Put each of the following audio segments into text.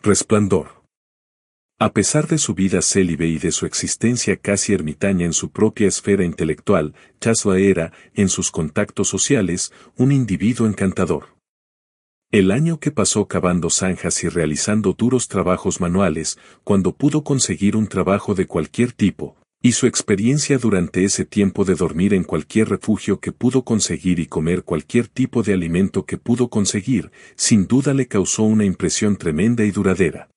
Resplandor. A pesar de su vida célibe y de su existencia casi ermitaña en su propia esfera intelectual, Tesla era, en sus contactos sociales, un individuo encantador. El año que pasó cavando zanjas y realizando duros trabajos manuales, cuando pudo conseguir un trabajo de cualquier tipo, y su experiencia durante ese tiempo de dormir en cualquier refugio que pudo conseguir y comer cualquier tipo de alimento que pudo conseguir, sin duda le causó una impresión tremenda y duradera.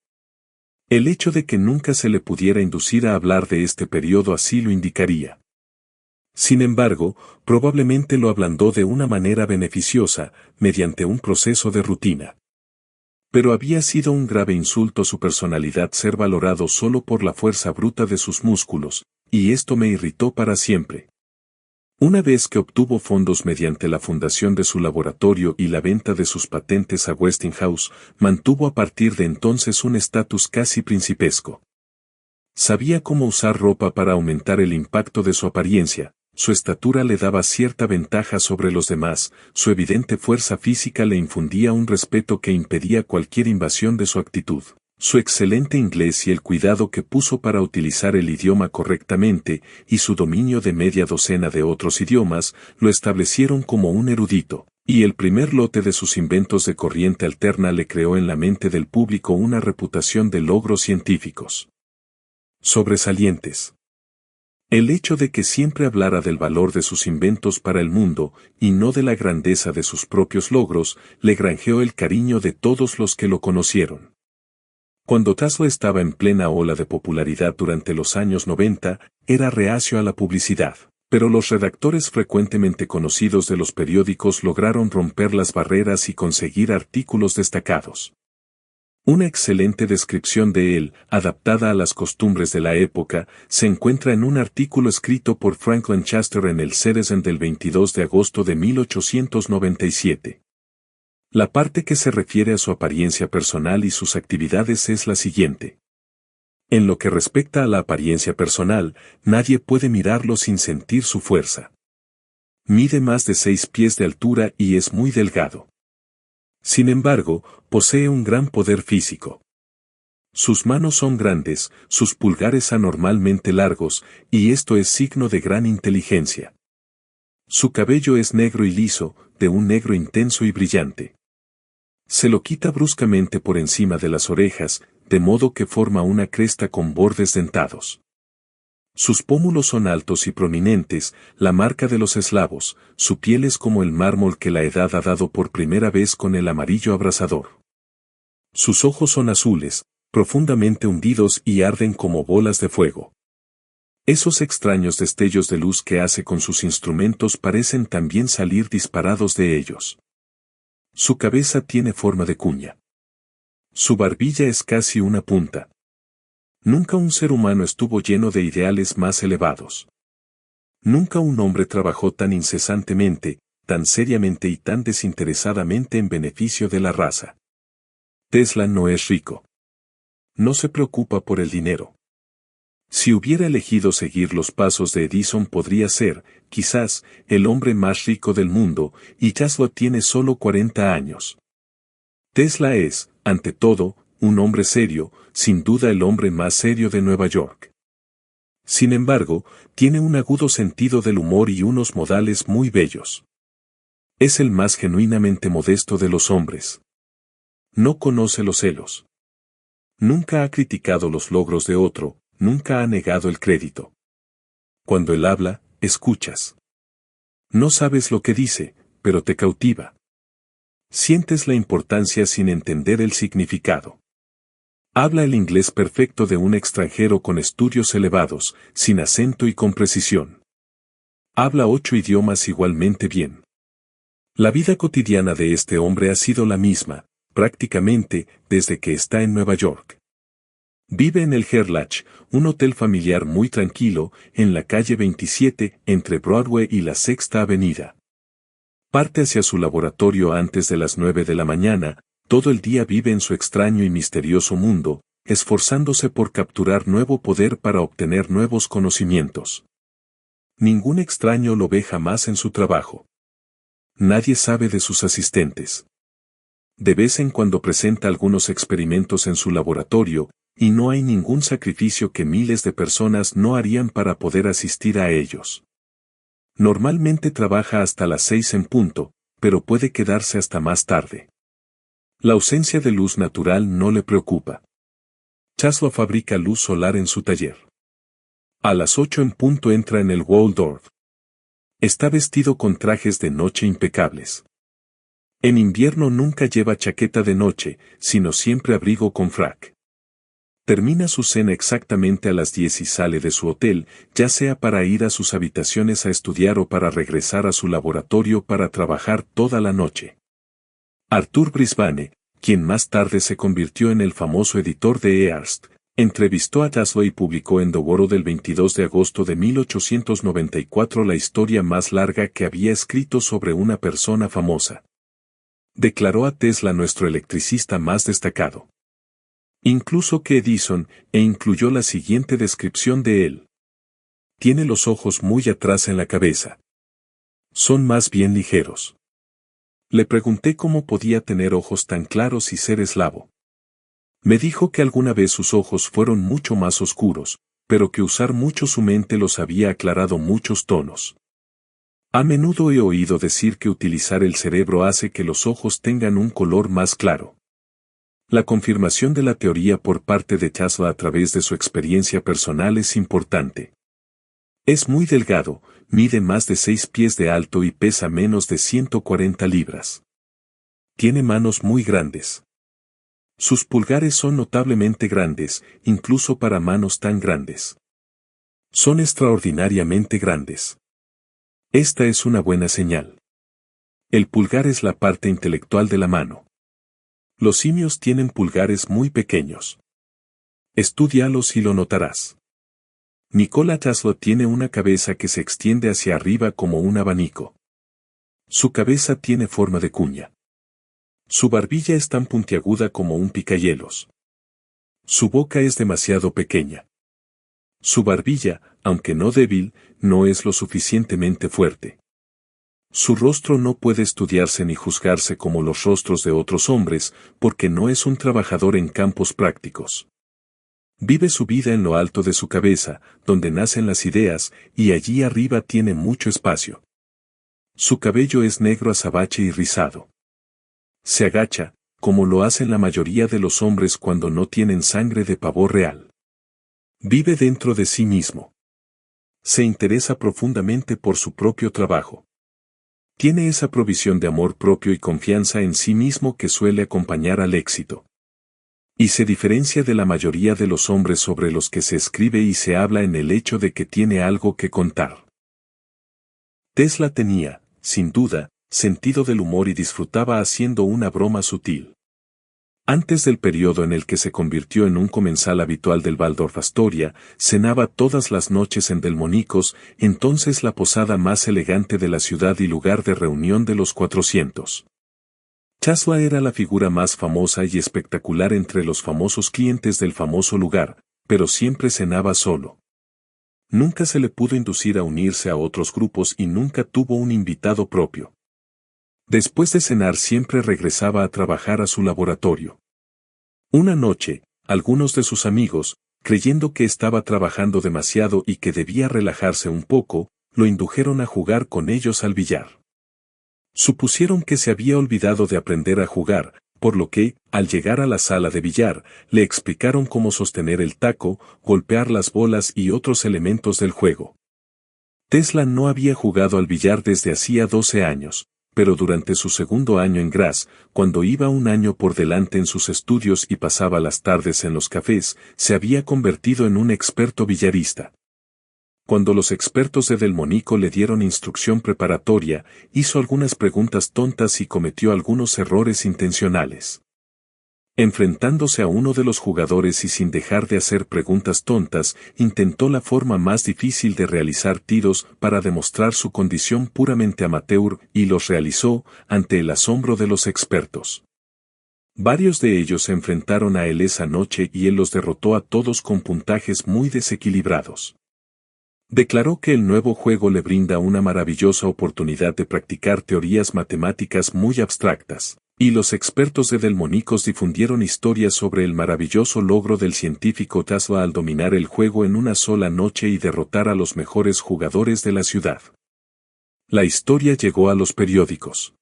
El hecho de que nunca se le pudiera inducir a hablar de este periodo así lo indicaría. Sin embargo, probablemente lo ablandó de una manera beneficiosa, mediante un proceso de rutina. Pero había sido un grave insulto a su personalidad ser valorado solo por la fuerza bruta de sus músculos, y esto me irritó para siempre. Una vez que obtuvo fondos mediante la fundación de su laboratorio y la venta de sus patentes a Westinghouse, mantuvo a partir de entonces un estatus casi principesco. Sabía cómo usar ropa para aumentar el impacto de su apariencia, su estatura le daba cierta ventaja sobre los demás, su evidente fuerza física le infundía un respeto que impedía cualquier invasión de su actitud. Su excelente inglés y el cuidado que puso para utilizar el idioma correctamente, y su dominio de media docena de otros idiomas, lo establecieron como un erudito, y el primer lote de sus inventos de corriente alterna le creó en la mente del público una reputación de logros científicos sobresalientes. El hecho de que siempre hablara del valor de sus inventos para el mundo, y no de la grandeza de sus propios logros, le granjeó el cariño de todos los que lo conocieron. Cuando Tesla estaba en plena ola de popularidad durante los años 90, era reacio a la publicidad, pero los redactores frecuentemente conocidos de los periódicos lograron romper las barreras y conseguir artículos destacados. Una excelente descripción de él, adaptada a las costumbres de la época, se encuentra en un artículo escrito por Frank Lancaster en el Citizen del 22 de agosto de 1897. La parte que se refiere a su apariencia personal y sus actividades es la siguiente. En lo que respecta a la apariencia personal, nadie puede mirarlo sin sentir su fuerza. Mide más de 6 pies de altura y es muy delgado. Sin embargo, posee un gran poder físico. Sus manos son grandes, sus pulgares anormalmente largos, y esto es signo de gran inteligencia. Su cabello es negro y liso, de un negro intenso y brillante. Se lo quita bruscamente por encima de las orejas, de modo que forma una cresta con bordes dentados. Sus pómulos son altos y prominentes, la marca de los eslavos, su piel es como el mármol que la edad ha dado por primera vez con el amarillo abrasador. Sus ojos son azules, profundamente hundidos y arden como bolas de fuego. Esos extraños destellos de luz que hace con sus instrumentos parecen también salir disparados de ellos. Su cabeza tiene forma de cuña. Su barbilla es casi una punta. Nunca un ser humano estuvo lleno de ideales más elevados. Nunca un hombre trabajó tan incesantemente, tan seriamente y tan desinteresadamente en beneficio de la raza. Tesla no es rico. No se preocupa por el dinero. Si hubiera elegido seguir los pasos de Edison podría ser, quizás, el hombre más rico del mundo, y Tesla tiene solo 40 años. Tesla es, ante todo, un hombre serio, sin duda el hombre más serio de Nueva York. Sin embargo, tiene un agudo sentido del humor y unos modales muy bellos. Es el más genuinamente modesto de los hombres. No conoce los celos. Nunca ha criticado los logros de otro, nunca ha negado el crédito. Cuando él habla, escuchas. No sabes lo que dice, pero te cautiva. Sientes la importancia sin entender el significado. Habla el inglés perfecto de un extranjero con estudios elevados, sin acento y con precisión. Habla 8 idiomas igualmente bien. La vida cotidiana de este hombre ha sido la misma, prácticamente, desde que está en Nueva York. Vive en el Herlach, un hotel familiar muy tranquilo, en la calle 27, entre Broadway y la Sexta Avenida. Parte hacia su laboratorio antes de las 9 de la mañana, todo el día vive en su extraño y misterioso mundo, esforzándose por capturar nuevo poder para obtener nuevos conocimientos. Ningún extraño lo ve jamás en su trabajo. Nadie sabe de sus asistentes. De vez en cuando presenta algunos experimentos en su laboratorio, y no hay ningún sacrificio que miles de personas no harían para poder asistir a ellos. Normalmente trabaja hasta las 6 en punto, pero puede quedarse hasta más tarde. La ausencia de luz natural no le preocupa. Czesław fabrica luz solar en su taller. A las 8 en punto entra en el Waldorf. Está vestido con trajes de noche impecables. En invierno nunca lleva chaqueta de noche, sino siempre abrigo con frac. Termina su cena exactamente a las 10 y sale de su hotel, ya sea para ir a sus habitaciones a estudiar o para regresar a su laboratorio para trabajar toda la noche. Arthur Brisbane, quien más tarde se convirtió en el famoso editor de Hearst, entrevistó a Czesław y publicó en The World el 22 de agosto de 1894 la historia más larga que había escrito sobre una persona famosa. Declaró a Tesla nuestro electricista más destacado. Incluso que Edison, e incluyó la siguiente descripción de él. Tiene los ojos muy atrás en la cabeza. Son más bien ligeros. Le pregunté cómo podía tener ojos tan claros y ser eslavo. Me dijo que alguna vez sus ojos fueron mucho más oscuros, pero que usar mucho su mente los había aclarado muchos tonos. A menudo he oído decir que utilizar el cerebro hace que los ojos tengan un color más claro. La confirmación de la teoría por parte de Czesław a través de su experiencia personal es importante. Es muy delgado, mide más de 6 pies de alto y pesa menos de 140 libras. Tiene manos muy grandes. Sus pulgares son notablemente grandes, incluso para manos tan grandes. Son extraordinariamente grandes. Esta es una buena señal. El pulgar es la parte intelectual de la mano. Los simios tienen pulgares muy pequeños. Estúdialos y lo notarás. Nikola Tesla tiene una cabeza que se extiende hacia arriba como un abanico. Su cabeza tiene forma de cuña. Su barbilla es tan puntiaguda como un picahielos. Su boca es demasiado pequeña. Su barbilla, aunque no débil, no es lo suficientemente fuerte. Su rostro no puede estudiarse ni juzgarse como los rostros de otros hombres, porque no es un trabajador en campos prácticos. Vive su vida en lo alto de su cabeza, donde nacen las ideas, y allí arriba tiene mucho espacio. Su cabello es negro azabache y rizado. Se agacha, como lo hacen la mayoría de los hombres cuando no tienen sangre de pavo real. Vive dentro de sí mismo. Se interesa profundamente por su propio trabajo. Tiene esa provisión de amor propio y confianza en sí mismo que suele acompañar al éxito. Y se diferencia de la mayoría de los hombres sobre los que se escribe y se habla en el hecho de que tiene algo que contar. Tesla tenía, sin duda, sentido del humor y disfrutaba haciendo una broma sutil. Antes del periodo en el que se convirtió en un comensal habitual del Waldorf Astoria, cenaba todas las noches en Delmónicos, entonces la posada más elegante de la ciudad y lugar de reunión de los 400. Czesław era la figura más famosa y espectacular entre los famosos clientes del famoso lugar, pero siempre cenaba solo. Nunca se le pudo inducir a unirse a otros grupos y nunca tuvo un invitado propio. Después de cenar siempre regresaba a trabajar a su laboratorio. Una noche, algunos de sus amigos, creyendo que estaba trabajando demasiado y que debía relajarse un poco, lo indujeron a jugar con ellos al billar. Supusieron que se había olvidado de aprender a jugar, por lo que, al llegar a la sala de billar, le explicaron cómo sostener el taco, golpear las bolas y otros elementos del juego. Tesla no había jugado al billar desde hacía 12 años. Pero durante su segundo año en Graz, cuando iba un año por delante en sus estudios y pasaba las tardes en los cafés, se había convertido en un experto billarista. Cuando los expertos de Delmónico le dieron instrucción preparatoria, hizo algunas preguntas tontas y cometió algunos errores intencionales. Enfrentándose a uno de los jugadores y sin dejar de hacer preguntas tontas, intentó la forma más difícil de realizar tiros para demostrar su condición puramente amateur y los realizó ante el asombro de los expertos. Varios de ellos se enfrentaron a él esa noche y él los derrotó a todos con puntajes muy desequilibrados. Declaró que el nuevo juego le brinda una maravillosa oportunidad de practicar teorías matemáticas muy abstractas. Y los expertos de Delmónicos difundieron historias sobre el maravilloso logro del científico Tesla al dominar el juego en una sola noche y derrotar a los mejores jugadores de la ciudad. La historia llegó a los periódicos.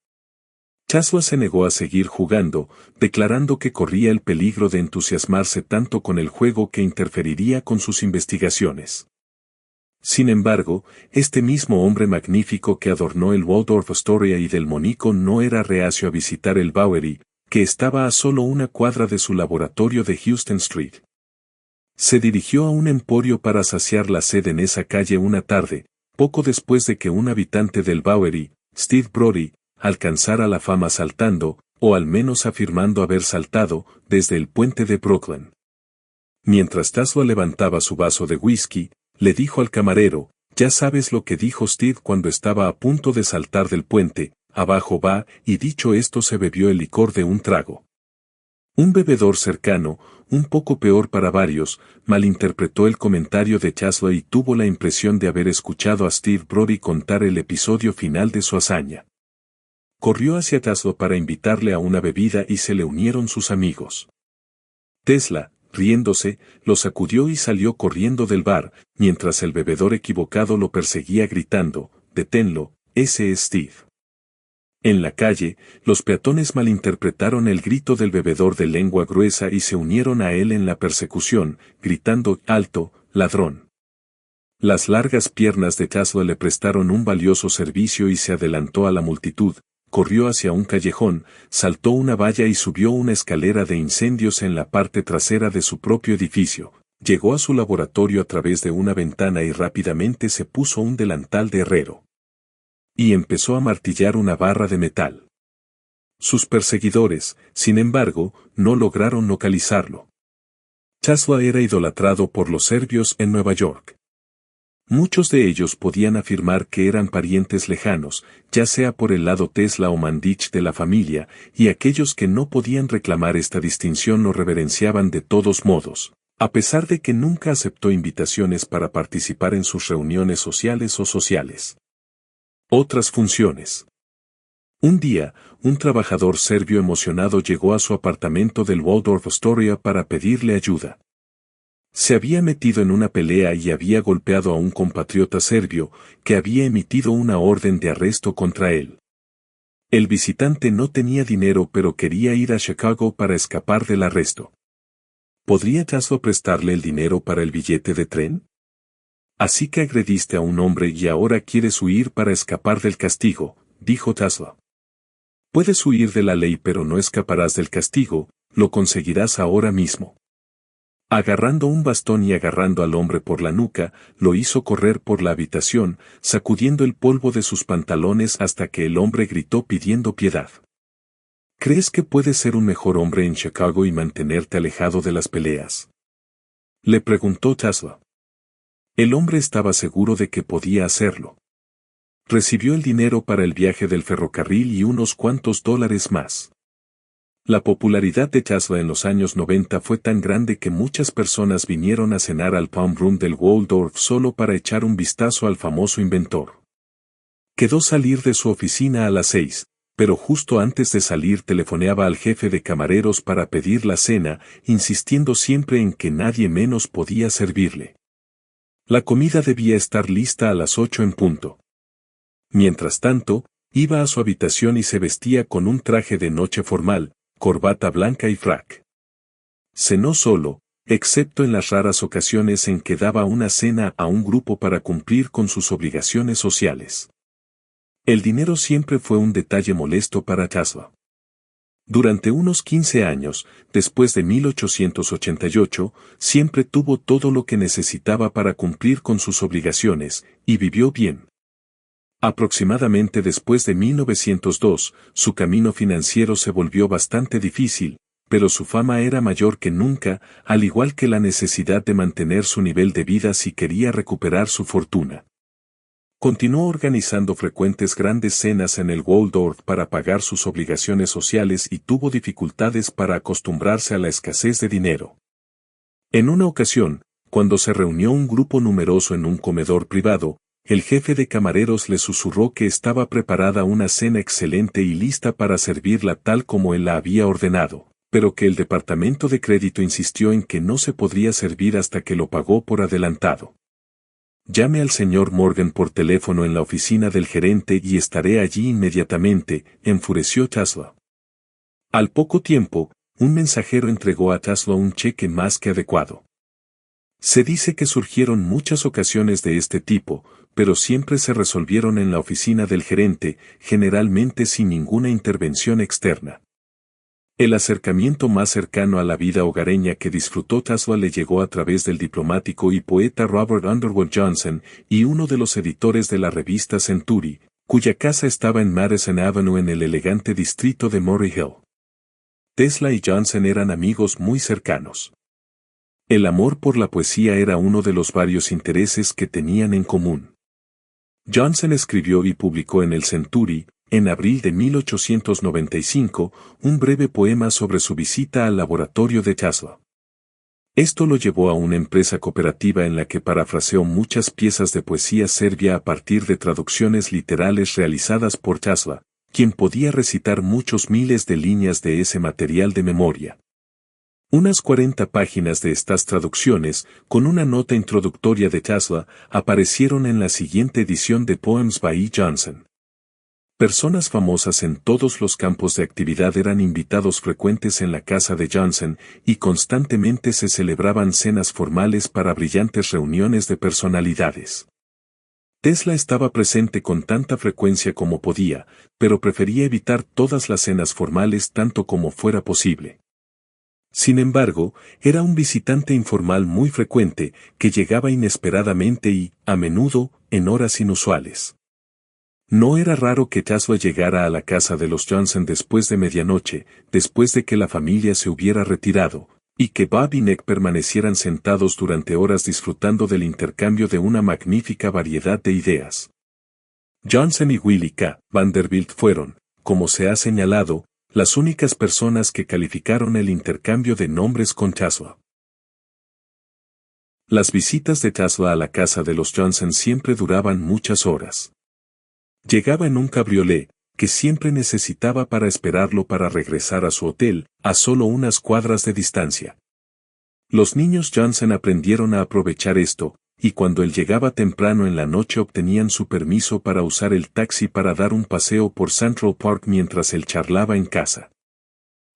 Tesla se negó a seguir jugando, declarando que corría el peligro de entusiasmarse tanto con el juego que interferiría con sus investigaciones. Sin embargo, este mismo hombre magnífico que adornó el Waldorf Astoria y Delmonico no era reacio a visitar el Bowery, que estaba a solo una cuadra de su laboratorio de Houston Street. Se dirigió a un emporio para saciar la sed en esa calle una tarde, poco después de que un habitante del Bowery, Steve Brody, alcanzara la fama saltando, o al menos afirmando haber saltado, desde el puente de Brooklyn. Mientras Tesla levantaba su vaso de whisky, le dijo al camarero, «Ya sabes lo que dijo Steve cuando estaba a punto de saltar del puente, abajo va», y dicho esto se bebió el licor de un trago. Un bebedor cercano, un poco peor para varios, malinterpretó el comentario de Tesla y tuvo la impresión de haber escuchado a Steve Brody contar el episodio final de su hazaña. Corrió hacia Tesla para invitarle a una bebida y se le unieron sus amigos. Tesla, riéndose, lo sacudió y salió corriendo del bar, mientras el bebedor equivocado lo perseguía gritando, «Deténlo, ese es Steve». En la calle, los peatones malinterpretaron el grito del bebedor de lengua gruesa y se unieron a él en la persecución, gritando, «¡Alto, ladrón!». Las largas piernas de Tesla le prestaron un valioso servicio y se adelantó a la multitud, corrió hacia un callejón, saltó una valla y subió una escalera de incendios en la parte trasera de su propio edificio, llegó a su laboratorio a través de una ventana y rápidamente se puso un delantal de herrero. Y empezó a martillar una barra de metal. Sus perseguidores, sin embargo, no lograron localizarlo. Tesla era idolatrado por los serbios en Nueva York. Muchos de ellos podían afirmar que eran parientes lejanos, ya sea por el lado Tesla o Mandich de la familia, y aquellos que no podían reclamar esta distinción lo reverenciaban de todos modos, a pesar de que nunca aceptó invitaciones para participar en sus reuniones sociales o sociales. Otras funciones. Un día, un trabajador serbio emocionado llegó a su apartamento del Waldorf Astoria para pedirle ayuda. Se había metido en una pelea y había golpeado a un compatriota serbio, que había emitido una orden de arresto contra él. El visitante no tenía dinero pero quería ir a Chicago para escapar del arresto. ¿Podría Tesla prestarle el dinero para el billete de tren? Así que agrediste a un hombre y ahora quieres huir para escapar del castigo, dijo Tesla. Puedes huir de la ley pero no escaparás del castigo, lo conseguirás ahora mismo. Agarrando un bastón y agarrando al hombre por la nuca, lo hizo correr por la habitación, sacudiendo el polvo de sus pantalones hasta que el hombre gritó pidiendo piedad. ¿Crees que puedes ser un mejor hombre en Chicago y mantenerte alejado de las peleas?, le preguntó Tesla. El hombre estaba seguro de que podía hacerlo. Recibió el dinero para el viaje del ferrocarril y unos cuantos dólares más. La popularidad de Tesla en los años 90 fue tan grande que muchas personas vinieron a cenar al Palm Room del Waldorf solo para echar un vistazo al famoso inventor. Quedó salir de su oficina a las 6, pero justo antes de salir telefoneaba al jefe de camareros para pedir la cena, insistiendo siempre en que nadie menos podía servirle. La comida debía estar lista a las 8 en punto. Mientras tanto, iba a su habitación y se vestía con un traje de noche formal, corbata blanca y frac. Cenó solo, excepto en las raras ocasiones en que daba una cena a un grupo para cumplir con sus obligaciones sociales. El dinero siempre fue un detalle molesto para Tesla. Durante unos 15 años, después de 1888, siempre tuvo todo lo que necesitaba para cumplir con sus obligaciones, y vivió bien. Aproximadamente después de 1902, su camino financiero se volvió bastante difícil, pero su fama era mayor que nunca, al igual que la necesidad de mantener su nivel de vida si quería recuperar su fortuna. Continuó organizando frecuentes grandes cenas en el Waldorf para pagar sus obligaciones sociales y tuvo dificultades para acostumbrarse a la escasez de dinero. En una ocasión, cuando se reunió un grupo numeroso en un comedor privado, el jefe de camareros le susurró que estaba preparada una cena excelente y lista para servirla tal como él la había ordenado, pero que el departamento de crédito insistió en que no se podría servir hasta que lo pagó por adelantado. Llame al señor Morgan por teléfono en la oficina del gerente y estaré allí inmediatamente, enfureció Tasla. Al poco tiempo, un mensajero entregó a Tasla un cheque más que adecuado. Se dice que surgieron muchas ocasiones de este tipo, pero siempre se resolvieron en la oficina del gerente, generalmente sin ninguna intervención externa. El acercamiento más cercano a la vida hogareña que disfrutó Tasla le llegó a través del diplomático y poeta Robert Underwood Johnson y uno de los editores de la revista Century, cuya casa estaba en Madison Avenue en el elegante distrito de Murray Hill. Tesla y Johnson eran amigos muy cercanos. El amor por la poesía era uno de los varios intereses que tenían en común. Johnson escribió y publicó en el Century, en abril de 1895, un breve poema sobre su visita al laboratorio de Tasla. Esto lo llevó a una empresa cooperativa en la que parafraseó muchas piezas de poesía serbia a partir de traducciones literales realizadas por Tasla, quien podía recitar muchos miles de líneas de ese material de memoria. Unas 40 páginas de estas traducciones, con una nota introductoria de Tasla, aparecieron en la siguiente edición de Poems by E. Johnson. Personas famosas en todos los campos de actividad eran invitados frecuentes en la casa de Johnson y constantemente se celebraban cenas formales para brillantes reuniones de personalidades. Tesla estaba presente con tanta frecuencia como podía, pero prefería evitar todas las cenas formales tanto como fuera posible. Sin embargo, era un visitante informal muy frecuente que llegaba inesperadamente y, a menudo, en horas inusuales. No era raro que Tasla llegara a la casa de los Johnson después de medianoche, después de que la familia se hubiera retirado, y que Bob y Nick permanecieran sentados durante horas disfrutando del intercambio de una magnífica variedad de ideas. Johnson y Willie K. Vanderbilt fueron, como se ha señalado, las únicas personas que calificaron el intercambio de nombres con Tasla. Las visitas de Tasla a la casa de los Johnson siempre duraban muchas horas. Llegaba en un cabriolé, que siempre necesitaba para esperarlo para regresar a su hotel, a solo unas cuadras de distancia. Los niños Johnson aprendieron a aprovechar esto, y cuando él llegaba temprano en la noche obtenían su permiso para usar el taxi para dar un paseo por Central Park mientras él charlaba en casa.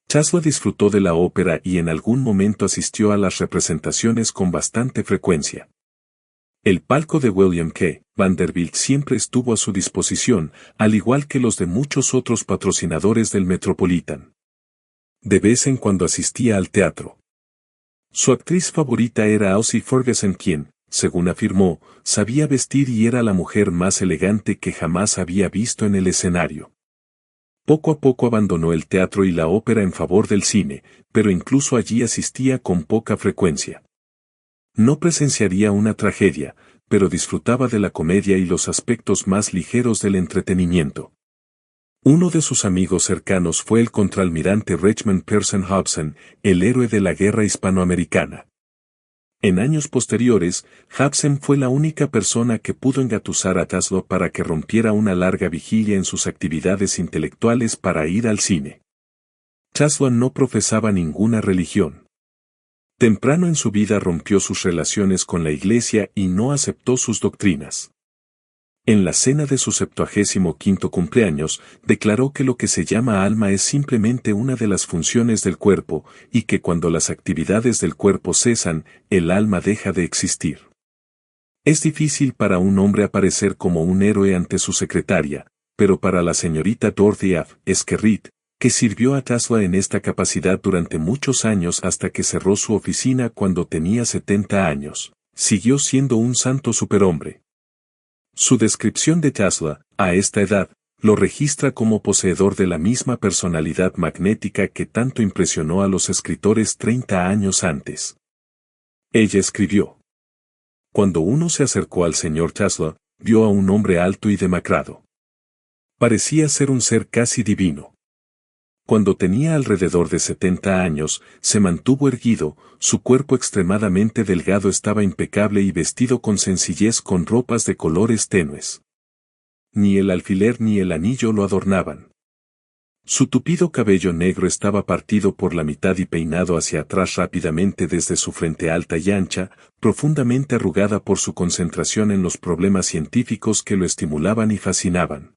Tasla disfrutó de la ópera y en algún momento asistió a las representaciones con bastante frecuencia. El palco de William K. Vanderbilt siempre estuvo a su disposición, al igual que los de muchos otros patrocinadores del Metropolitan. De vez en cuando asistía al teatro. Su actriz favorita era Ossie Ferguson, quien, según afirmó, sabía vestir y era la mujer más elegante que jamás había visto en el escenario. Poco a poco abandonó el teatro y la ópera en favor del cine, pero incluso allí asistía con poca frecuencia. No presenciaría una tragedia, pero disfrutaba de la comedia y los aspectos más ligeros del entretenimiento. Uno de sus amigos cercanos fue el contraalmirante Richmond Pearson Hobson, el héroe de la guerra hispanoamericana. En años posteriores, Hobson fue la única persona que pudo engatusar a Tasla para que rompiera una larga vigilia en sus actividades intelectuales para ir al cine. Tasla no profesaba ninguna religión. Temprano en su vida rompió sus relaciones con la Iglesia y no aceptó sus doctrinas. En la cena de su 75º cumpleaños, declaró que lo que se llama alma es simplemente una de las funciones del cuerpo, y que cuando las actividades del cuerpo cesan, el alma deja de existir. Es difícil para un hombre aparecer como un héroe ante su secretaria, pero para la señorita Dorothy F. Skerrit, que sirvió a Tasla en esta capacidad durante muchos años hasta que cerró su oficina cuando tenía 70 años, siguió siendo un santo superhombre. Su descripción de Tasla, a esta edad, lo registra como poseedor de la misma personalidad magnética que tanto impresionó a los escritores 30 años antes. Ella escribió: cuando uno se acercó al señor Tasla, vio a un hombre alto y demacrado. Parecía ser un ser casi divino. Cuando tenía alrededor de 70 años, se mantuvo erguido, su cuerpo extremadamente delgado estaba impecable y vestido con sencillez con ropas de colores tenues. Ni el alfiler ni el anillo lo adornaban. Su tupido cabello negro estaba partido por la mitad y peinado hacia atrás rápidamente desde su frente alta y ancha, profundamente arrugada por su concentración en los problemas científicos que lo estimulaban y fascinaban.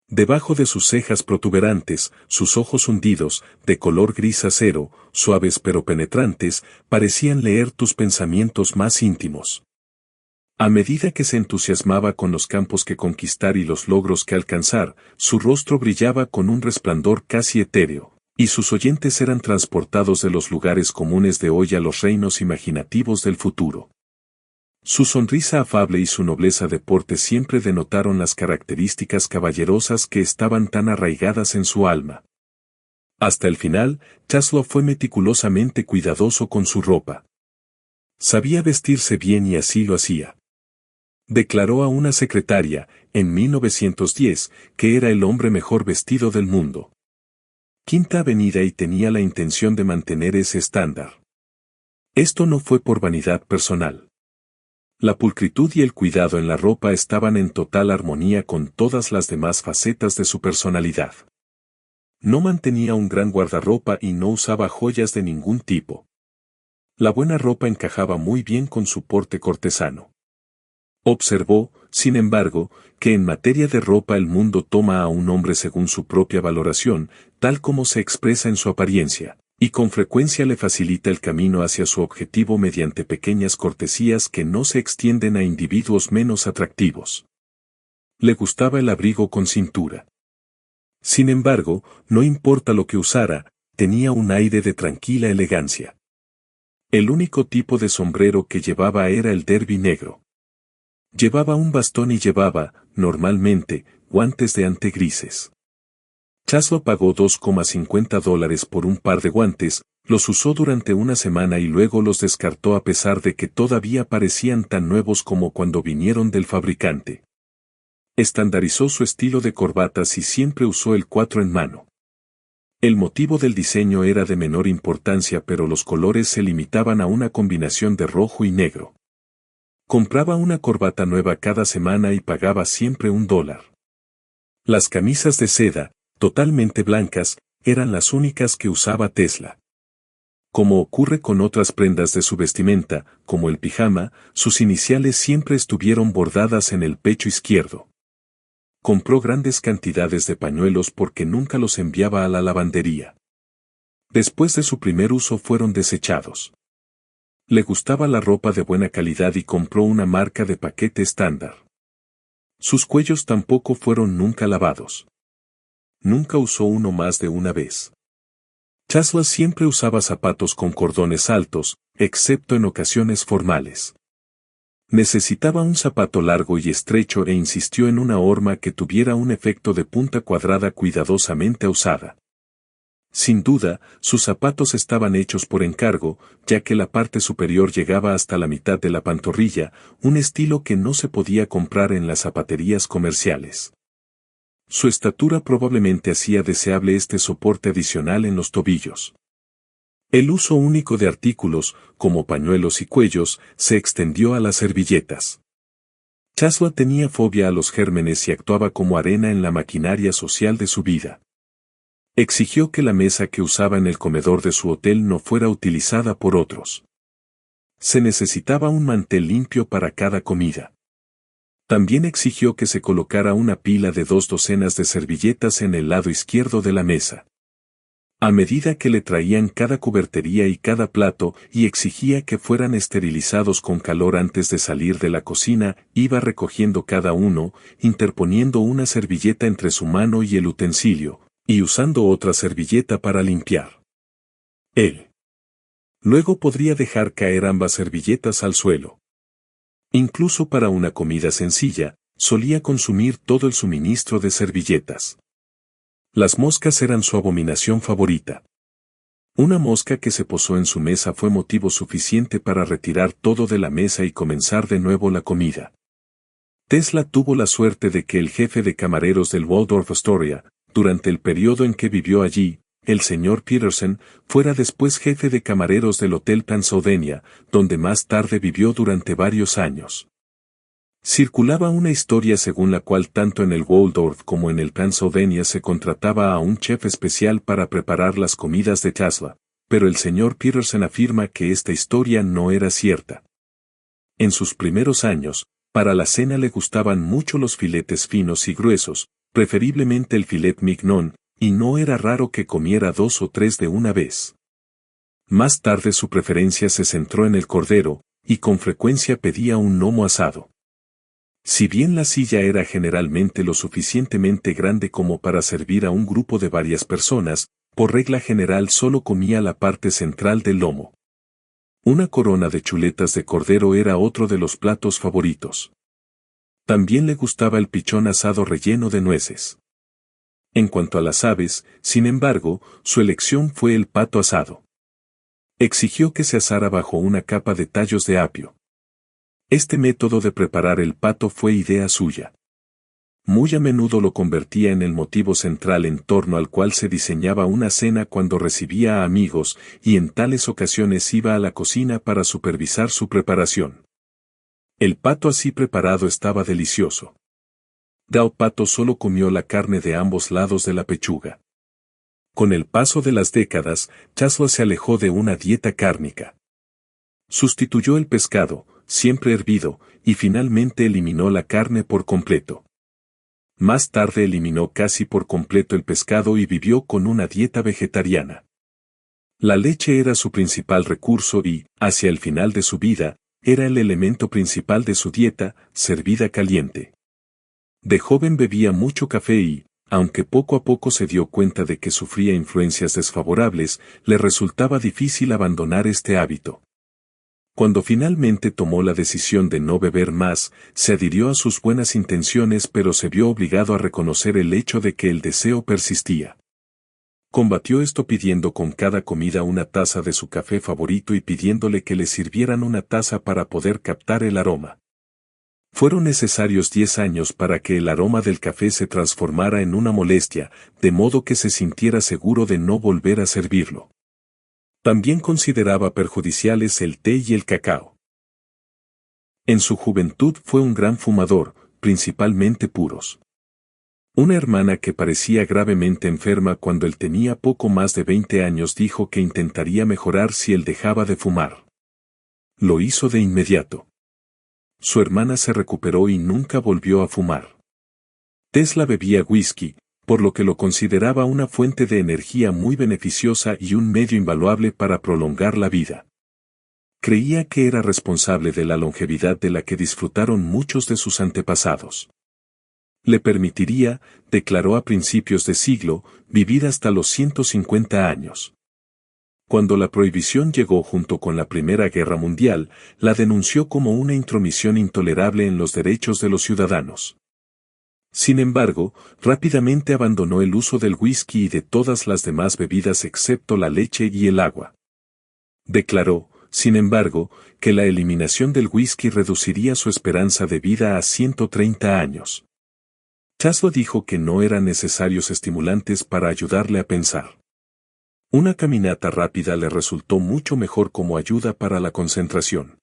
Debajo de sus cejas protuberantes, sus ojos hundidos, de color gris acero, suaves pero penetrantes, parecían leer tus pensamientos más íntimos. A medida que se entusiasmaba con los campos que conquistar y los logros que alcanzar, su rostro brillaba con un resplandor casi etéreo, y sus oyentes eran transportados de los lugares comunes de hoy a los reinos imaginativos del futuro. Su sonrisa afable y su nobleza de porte siempre denotaron las características caballerosas que estaban tan arraigadas en su alma. Hasta el final, Chaslov fue meticulosamente cuidadoso con su ropa. Sabía vestirse bien y así lo hacía. Declaró a una secretaria, en 1910, que era el hombre mejor vestido del mundo. Quinta Avenida y tenía la intención de mantener ese estándar. Esto no fue por vanidad personal. La pulcritud y el cuidado en la ropa estaban en total armonía con todas las demás facetas de su personalidad. No mantenía un gran guardarropa y no usaba joyas de ningún tipo. La buena ropa encajaba muy bien con su porte cortesano. Observó, sin embargo, que en materia de ropa el mundo toma a un hombre según su propia valoración, tal como se expresa en su apariencia, y con frecuencia le facilita el camino hacia su objetivo mediante pequeñas cortesías que no se extienden a individuos menos atractivos. Le gustaba el abrigo con cintura. Sin embargo, no importa lo que usara, tenía un aire de tranquila elegancia. El único tipo de sombrero que llevaba era el derby negro. Llevaba un bastón y llevaba, normalmente, guantes de ante grises. Chaslov pagó $2,50 por un par de guantes, los usó durante una semana y luego los descartó a pesar de que todavía parecían tan nuevos como cuando vinieron del fabricante. Estandarizó su estilo de corbatas y siempre usó el 4 en mano. El motivo del diseño era de menor importancia, pero los colores se limitaban a una combinación de rojo y negro. Compraba una corbata nueva cada semana y pagaba siempre $1. Las camisas de seda, totalmente blancas, eran las únicas que usaba Tesla. Como ocurre con otras prendas de su vestimenta, como el pijama, sus iniciales siempre estuvieron bordadas en el pecho izquierdo. Compró grandes cantidades de pañuelos porque nunca los enviaba a la lavandería. Después de su primer uso fueron desechados. Le gustaba la ropa de buena calidad y compró una marca de paquete estándar. Sus cuellos tampoco fueron nunca lavados. Nunca usó uno más de una vez. Chaslov siempre usaba zapatos con cordones altos, excepto en ocasiones formales. Necesitaba un zapato largo y estrecho e insistió en una horma que tuviera un efecto de punta cuadrada cuidadosamente usada. Sin duda, sus zapatos estaban hechos por encargo, ya que la parte superior llegaba hasta la mitad de la pantorrilla, un estilo que no se podía comprar en las zapaterías comerciales. Su estatura probablemente hacía deseable este soporte adicional en los tobillos. El uso único de artículos, como pañuelos y cuellos, se extendió a las servilletas. Chaslov tenía fobia a los gérmenes y actuaba como arena en la maquinaria social de su vida. Exigió que la mesa que usaba en el comedor de su hotel no fuera utilizada por otros. Se necesitaba un mantel limpio para cada comida. También exigió que se colocara una pila de 2 docenas de servilletas en el lado izquierdo de la mesa. A medida que le traían cada cubertería y cada plato y exigía que fueran esterilizados con calor antes de salir de la cocina, iba recogiendo cada uno, interponiendo una servilleta entre su mano y el utensilio, y usando otra servilleta para limpiar. Él. Luego podría dejar caer ambas servilletas al suelo. Incluso para una comida sencilla, solía consumir todo el suministro de servilletas. Las moscas eran su abominación favorita. Una mosca que se posó en su mesa fue motivo suficiente para retirar todo de la mesa y comenzar de nuevo la comida. Tesla tuvo la suerte de que el jefe de camareros del Waldorf Astoria, durante el periodo en que vivió allí, el señor Peterson fuera después jefe de camareros del Hotel Pennsylvania, donde más tarde vivió durante varios años. Circulaba una historia según la cual tanto en el Waldorf como en el Pennsylvania se contrataba a un chef especial para preparar las comidas de Tesla, pero el señor Peterson afirma que esta historia no era cierta. En sus primeros años, para la cena le gustaban mucho los filetes finos y gruesos, preferiblemente el filet mignon, y no era raro que comiera 2 o 3 de una vez. Más tarde su preferencia se centró en el cordero, y con frecuencia pedía un lomo asado. Si bien la silla era generalmente lo suficientemente grande como para servir a un grupo de varias personas, por regla general solo comía la parte central del lomo. Una corona de chuletas de cordero era otro de los platos favoritos. También le gustaba el pichón asado relleno de nueces. En cuanto a las aves, sin embargo, su elección fue el pato asado. Exigió que se asara bajo una capa de tallos de apio. Este método de preparar el pato fue idea suya. Muy a menudo lo convertía en el motivo central en torno al cual se diseñaba una cena cuando recibía a amigos, y en tales ocasiones iba a la cocina para supervisar su preparación. El pato así preparado estaba delicioso. Del pato solo comió la carne de ambos lados de la pechuga. Con el paso de las décadas, Chaslo se alejó de una dieta cárnica. Sustituyó el pescado, siempre hervido, y finalmente eliminó la carne por completo. Más tarde eliminó casi por completo el pescado y vivió con una dieta vegetariana. La leche era su principal recurso y, hacia el final de su vida, era el elemento principal de su dieta, servida caliente. De joven bebía mucho café y, aunque poco a poco se dio cuenta de que sufría influencias desfavorables, le resultaba difícil abandonar este hábito. Cuando finalmente tomó la decisión de no beber más, se adhirió a sus buenas intenciones pero se vio obligado a reconocer el hecho de que el deseo persistía. Combatió esto pidiendo con cada comida una taza de su café favorito y pidiéndole que le sirvieran una taza para poder captar el aroma. Fueron necesarios 10 años para que el aroma del café se transformara en una molestia, de modo que se sintiera seguro de no volver a servirlo. También consideraba perjudiciales el té y el cacao. En su juventud fue un gran fumador, principalmente puros. Una hermana que parecía gravemente enferma cuando él tenía poco más de 20 años dijo que intentaría mejorar si él dejaba de fumar. Lo hizo de inmediato. Su hermana se recuperó y nunca volvió a fumar. Tesla bebía whisky, por lo que lo consideraba una fuente de energía muy beneficiosa y un medio invaluable para prolongar la vida. Creía que era responsable de la longevidad de la que disfrutaron muchos de sus antepasados. Le permitiría, declaró a principios de siglo, vivir hasta los 150 años. Cuando la prohibición llegó junto con la Primera Guerra Mundial, la denunció como una intromisión intolerable en los derechos de los ciudadanos. Sin embargo, rápidamente abandonó el uso del whisky y de todas las demás bebidas excepto la leche y el agua. Declaró, sin embargo, que la eliminación del whisky reduciría su esperanza de vida a 130 años. Chaslo dijo que no eran necesarios estimulantes para ayudarle a pensar. Una caminata rápida le resultó mucho mejor como ayuda para la concentración.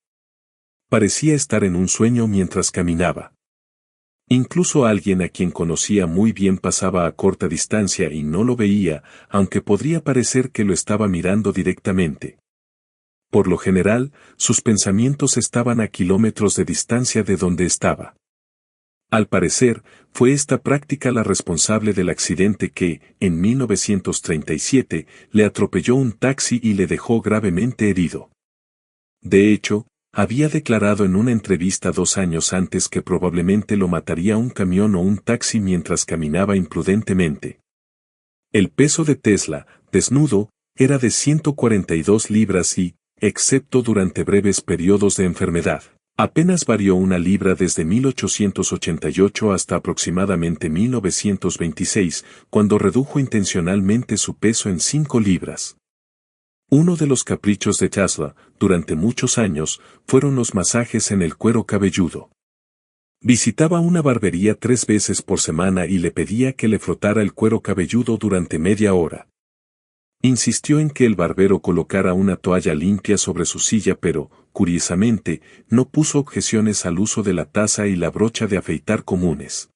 Parecía estar en un sueño mientras caminaba. Incluso alguien a quien conocía muy bien pasaba a corta distancia y no lo veía, aunque podría parecer que lo estaba mirando directamente. Por lo general, sus pensamientos estaban a kilómetros de distancia de donde estaba. Al parecer, fue esta práctica la responsable del accidente que, en 1937, le atropelló un taxi y le dejó gravemente herido. De hecho, había declarado en una entrevista 2 años antes que probablemente lo mataría un camión o un taxi mientras caminaba imprudentemente. El peso de Tesla, desnudo, era de 142 libras y, excepto durante breves periodos de enfermedad, apenas varió 1 libra desde 1888 hasta aproximadamente 1926, cuando redujo intencionalmente su peso en 5 libras. Uno de los caprichos de Tesla, durante muchos años, fueron los masajes en el cuero cabelludo. Visitaba una barbería 3 veces por semana y le pedía que le frotara el cuero cabelludo durante media hora. Insistió en que el barbero colocara una toalla limpia sobre su silla, pero, curiosamente, no puso objeciones al uso de la taza y la brocha de afeitar comunes.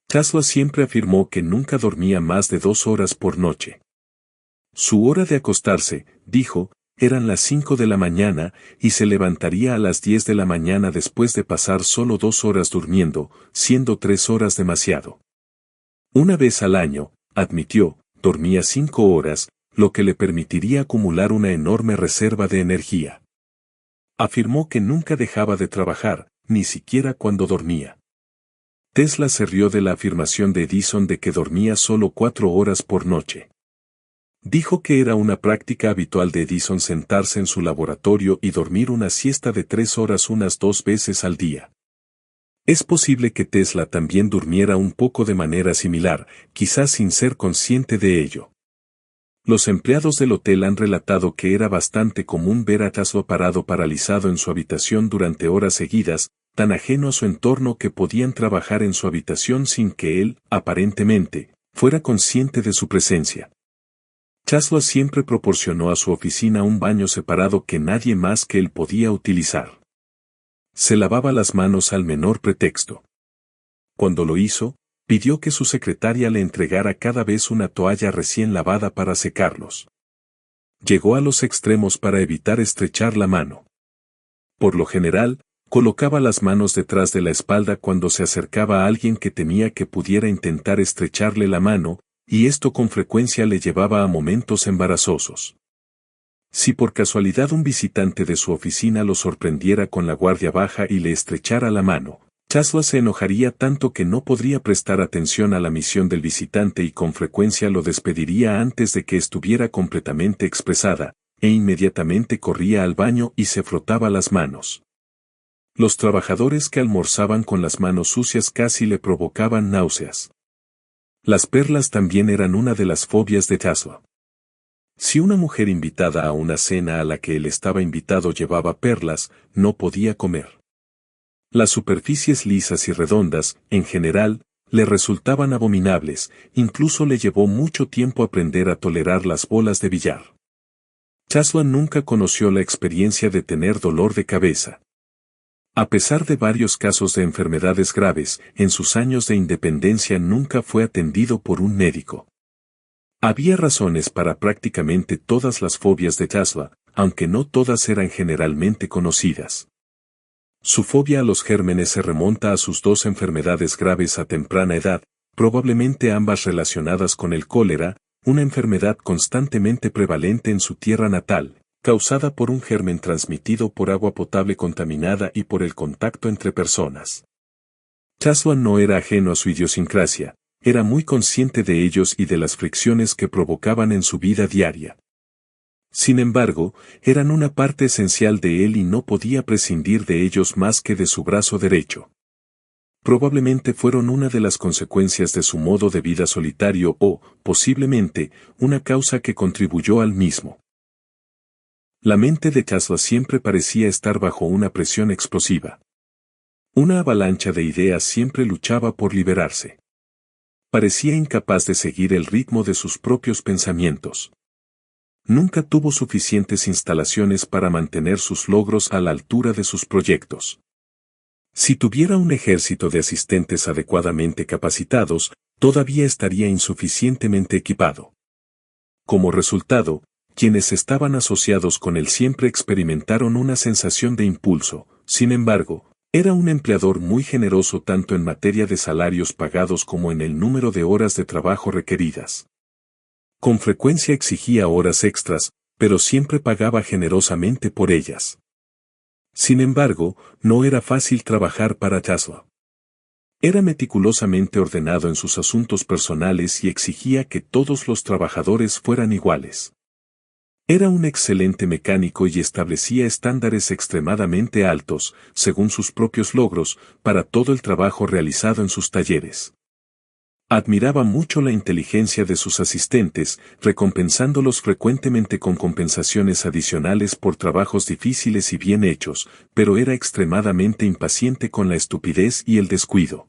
Tesla siempre afirmó que nunca dormía más de 2 horas por noche. Su hora de acostarse, dijo, eran las 5 de la mañana y se levantaría a las 10 de la mañana después de pasar solo 2 horas durmiendo, siendo 3 horas demasiado. Una vez al año, admitió, dormía 5 horas, lo que le permitiría acumular una enorme reserva de energía. Afirmó que nunca dejaba de trabajar, ni siquiera cuando dormía. Tesla se rió de la afirmación de Edison de que dormía solo 4 horas por noche. Dijo que era una práctica habitual de Edison sentarse en su laboratorio y dormir una siesta de 3 horas unas 2 veces al día. Es posible que Tesla también durmiera un poco de manera similar, quizás sin ser consciente de ello. Los empleados del hotel han relatado que era bastante común ver a Tesla parado paralizado en su habitación durante horas seguidas, tan ajeno a su entorno que podían trabajar en su habitación sin que él, aparentemente, fuera consciente de su presencia. Tesla siempre proporcionó a su oficina un baño separado que nadie más que él podía utilizar. Se lavaba las manos al menor pretexto. Cuando lo hizo, pidió que su secretaria le entregara cada vez una toalla recién lavada para secarlos. Llegó a los extremos para evitar estrechar la mano. Por lo general, colocaba las manos detrás de la espalda cuando se acercaba a alguien que temía que pudiera intentar estrecharle la mano, y esto con frecuencia le llevaba a momentos embarazosos. Si por casualidad un visitante de su oficina lo sorprendiera con la guardia baja y le estrechara la mano, Tesla se enojaría tanto que no podría prestar atención a la misión del visitante y con frecuencia lo despediría antes de que estuviera completamente expresada, e inmediatamente corría al baño y se frotaba las manos. Los trabajadores que almorzaban con las manos sucias casi le provocaban náuseas. Las perlas también eran una de las fobias de Tesla. Si una mujer invitada a una cena a la que él estaba invitado llevaba perlas, no podía comer. Las superficies lisas y redondas, en general, le resultaban abominables, incluso le llevó mucho tiempo aprender a tolerar las bolas de billar. Tesla nunca conoció la experiencia de tener dolor de cabeza. A pesar de varios casos de enfermedades graves, en sus años de independencia nunca fue atendido por un médico. Había razones para prácticamente todas las fobias de Tesla, aunque no todas eran generalmente conocidas. Su fobia a los gérmenes se remonta a sus 2 enfermedades graves a temprana edad, probablemente ambas relacionadas con el cólera, una enfermedad constantemente prevalente en su tierra natal, causada por un germen transmitido por agua potable contaminada y por el contacto entre personas. Tesla no era ajeno a su idiosincrasia, era muy consciente de ellos y de las fricciones que provocaban en su vida diaria. Sin embargo, eran una parte esencial de él y no podía prescindir de ellos más que de su brazo derecho. Probablemente fueron una de las consecuencias de su modo de vida solitario o, posiblemente, una causa que contribuyó al mismo. La mente de Tesla siempre parecía estar bajo una presión explosiva. Una avalancha de ideas siempre luchaba por liberarse. Parecía incapaz de seguir el ritmo de sus propios pensamientos. Nunca tuvo suficientes instalaciones para mantener sus logros a la altura de sus proyectos. Si tuviera un ejército de asistentes adecuadamente capacitados, todavía estaría insuficientemente equipado. Como resultado, quienes estaban asociados con él siempre experimentaron una sensación de impulso. Sin embargo, era un empleador muy generoso tanto en materia de salarios pagados como en el número de horas de trabajo requeridas. Con frecuencia exigía horas extras, pero siempre pagaba generosamente por ellas. Sin embargo, no era fácil trabajar para Tesla. Era meticulosamente ordenado en sus asuntos personales y exigía que todos los trabajadores fueran iguales. Era un excelente mecánico y establecía estándares extremadamente altos, según sus propios logros, para todo el trabajo realizado en sus talleres. Admiraba mucho la inteligencia de sus asistentes, recompensándolos frecuentemente con compensaciones adicionales por trabajos difíciles y bien hechos, pero era extremadamente impaciente con la estupidez y el descuido.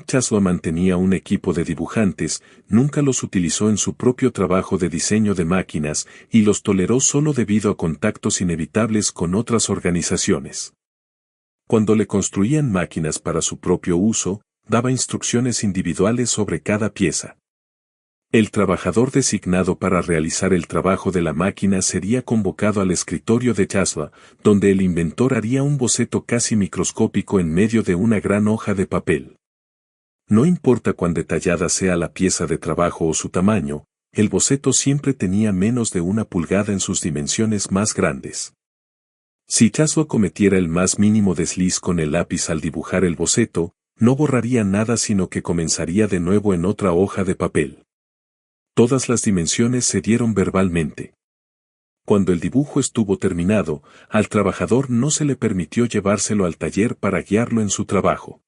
Chaswa mantenía un equipo de dibujantes, nunca los utilizó en su propio trabajo de diseño de máquinas y los toleró solo debido a contactos inevitables con otras organizaciones. Cuando le construían máquinas para su propio uso, daba instrucciones individuales sobre cada pieza. El trabajador designado para realizar el trabajo de la máquina sería convocado al escritorio de Chaswa, donde el inventor haría un boceto casi microscópico en medio de una gran hoja de papel. No importa cuán detallada sea la pieza de trabajo o su tamaño, el boceto siempre tenía menos de 1 pulgada en sus dimensiones más grandes. Si Chaswa cometiera el más mínimo desliz con el lápiz al dibujar el boceto, no borraría nada sino que comenzaría de nuevo en otra hoja de papel. Todas las dimensiones se dieron verbalmente. Cuando el dibujo estuvo terminado, al trabajador no se le permitió llevárselo al taller para guiarlo en su trabajo.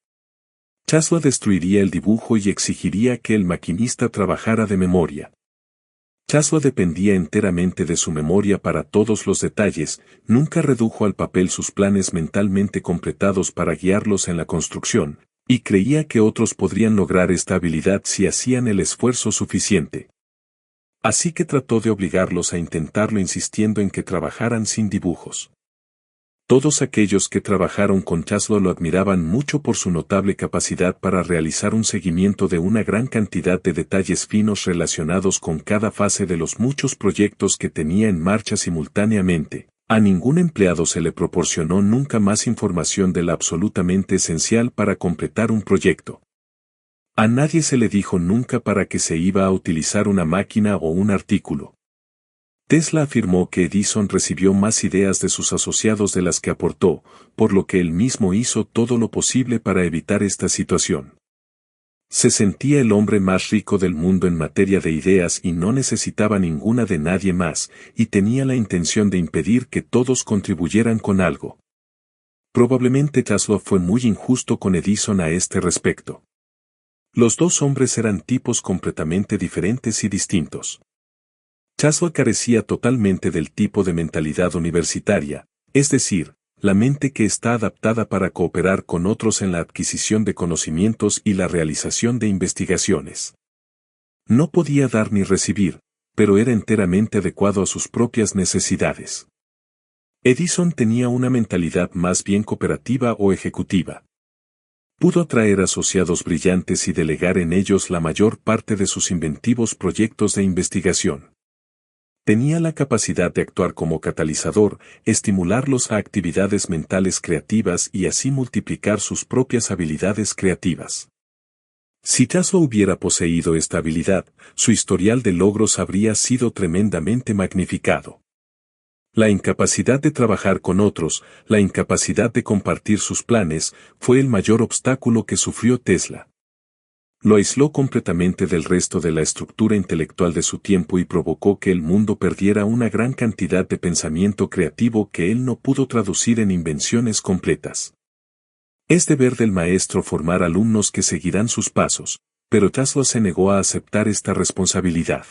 Chaswa destruiría el dibujo y exigiría que el maquinista trabajara de memoria. Chaswa dependía enteramente de su memoria para todos los detalles, nunca redujo al papel sus planes mentalmente completados para guiarlos en la construcción, y creía que otros podrían lograr esta habilidad si hacían el esfuerzo suficiente. Así que trató de obligarlos a intentarlo insistiendo en que trabajaran sin dibujos. Todos aquellos que trabajaron con Chaswa lo admiraban mucho por su notable capacidad para realizar un seguimiento de una gran cantidad de detalles finos relacionados con cada fase de los muchos proyectos que tenía en marcha simultáneamente. A ningún empleado se le proporcionó nunca más información de la absolutamente esencial para completar un proyecto. A nadie se le dijo nunca para qué se iba a utilizar una máquina o un artículo. Tesla afirmó que Edison recibió más ideas de sus asociados de las que aportó, por lo que él mismo hizo todo lo posible para evitar esta situación. Se sentía el hombre más rico del mundo en materia de ideas y no necesitaba ninguna de nadie más, y tenía la intención de impedir que todos contribuyeran con algo. Probablemente Tesla fue muy injusto con Edison a este respecto. Los dos hombres eran tipos completamente diferentes y distintos. Tesla carecía totalmente del tipo de mentalidad universitaria, es decir, la mente que está adaptada para cooperar con otros en la adquisición de conocimientos y la realización de investigaciones. No podía dar ni recibir, pero era enteramente adecuado a sus propias necesidades. Edison tenía una mentalidad más bien cooperativa o ejecutiva. Pudo atraer asociados brillantes y delegar en ellos la mayor parte de sus inventivos proyectos de investigación. Tenía la capacidad de actuar como catalizador, estimularlos a actividades mentales creativas y así multiplicar sus propias habilidades creativas. Si Tesla hubiera poseído esta habilidad, su historial de logros habría sido tremendamente magnificado. La incapacidad de trabajar con otros, la incapacidad de compartir sus planes, fue el mayor obstáculo que sufrió Tesla. Lo aisló completamente del resto de la estructura intelectual de su tiempo y provocó que el mundo perdiera una gran cantidad de pensamiento creativo que él no pudo traducir en invenciones completas. Es deber del maestro formar alumnos que seguirán sus pasos, pero Tesla se negó a aceptar esta responsabilidad.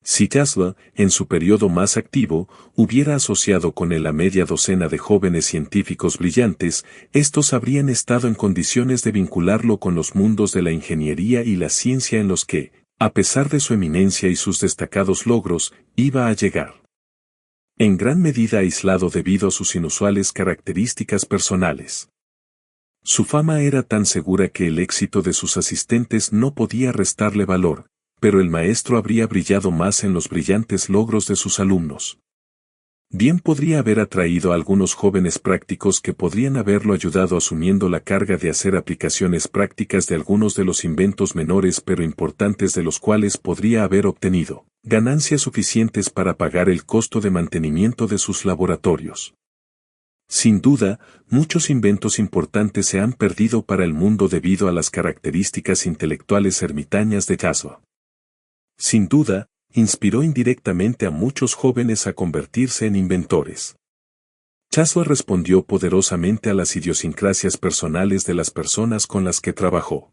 Si Tesla, en su periodo más activo, hubiera asociado con él a media docena de jóvenes científicos brillantes, estos habrían estado en condiciones de vincularlo con los mundos de la ingeniería y la ciencia en los que, a pesar de su eminencia y sus destacados logros, iba a llegar. En gran medida aislado debido a sus inusuales características personales. Su fama era tan segura que el éxito de sus asistentes no podía restarle valor, pero el maestro habría brillado más en los brillantes logros de sus alumnos. Bien podría haber atraído a algunos jóvenes prácticos que podrían haberlo ayudado asumiendo la carga de hacer aplicaciones prácticas de algunos de los inventos menores pero importantes de los cuales podría haber obtenido ganancias suficientes para pagar el costo de mantenimiento de sus laboratorios. Sin duda, muchos inventos importantes se han perdido para el mundo debido a las características intelectuales ermitañas de Tesla. Sin duda, inspiró indirectamente a muchos jóvenes a convertirse en inventores. Tesla respondió poderosamente a las idiosincrasias personales de las personas con las que trabajó.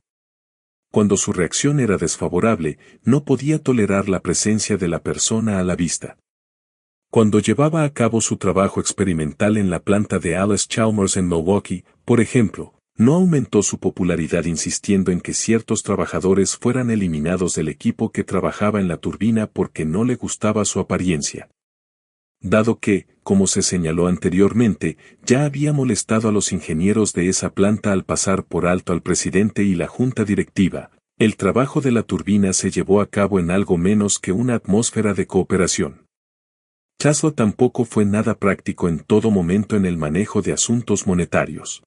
Cuando su reacción era desfavorable, no podía tolerar la presencia de la persona a la vista. Cuando llevaba a cabo su trabajo experimental en la planta de Allis-Chalmers en Milwaukee, por ejemplo, no aumentó su popularidad insistiendo en que ciertos trabajadores fueran eliminados del equipo que trabajaba en la turbina porque no le gustaba su apariencia. Dado que, como se señaló anteriormente, ya había molestado a los ingenieros de esa planta al pasar por alto al presidente y la junta directiva, el trabajo de la turbina se llevó a cabo en algo menos que una atmósfera de cooperación. Chaslo tampoco fue nada práctico en todo momento en el manejo de asuntos monetarios.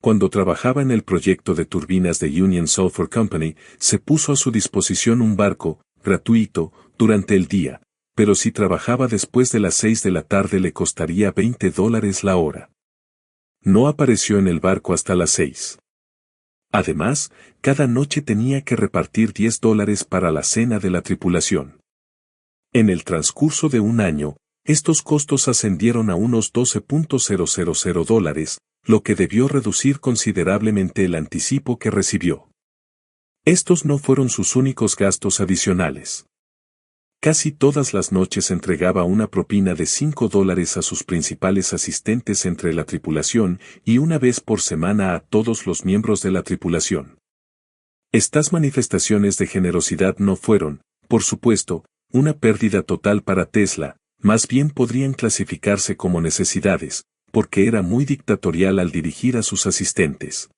Cuando trabajaba en el proyecto de turbinas de Union Sulphur Company, se puso a su disposición un barco, gratuito, durante el día, pero si trabajaba después de las 6 de la tarde le costaría $20 la hora. No apareció en el barco hasta las 6. Además, cada noche tenía que repartir $10 para la cena de la tripulación. En el transcurso de un año, estos costos ascendieron a unos $12,000, lo que debió reducir considerablemente el anticipo que recibió. Estos no fueron sus únicos gastos adicionales. Casi todas las noches entregaba una propina de $5 a sus principales asistentes entre la tripulación y una vez por semana a todos los miembros de la tripulación. Estas manifestaciones de generosidad no fueron, por supuesto, una pérdida total para Tesla, más bien podrían clasificarse como necesidades, porque era muy dictatorial al dirigir a sus asistentes.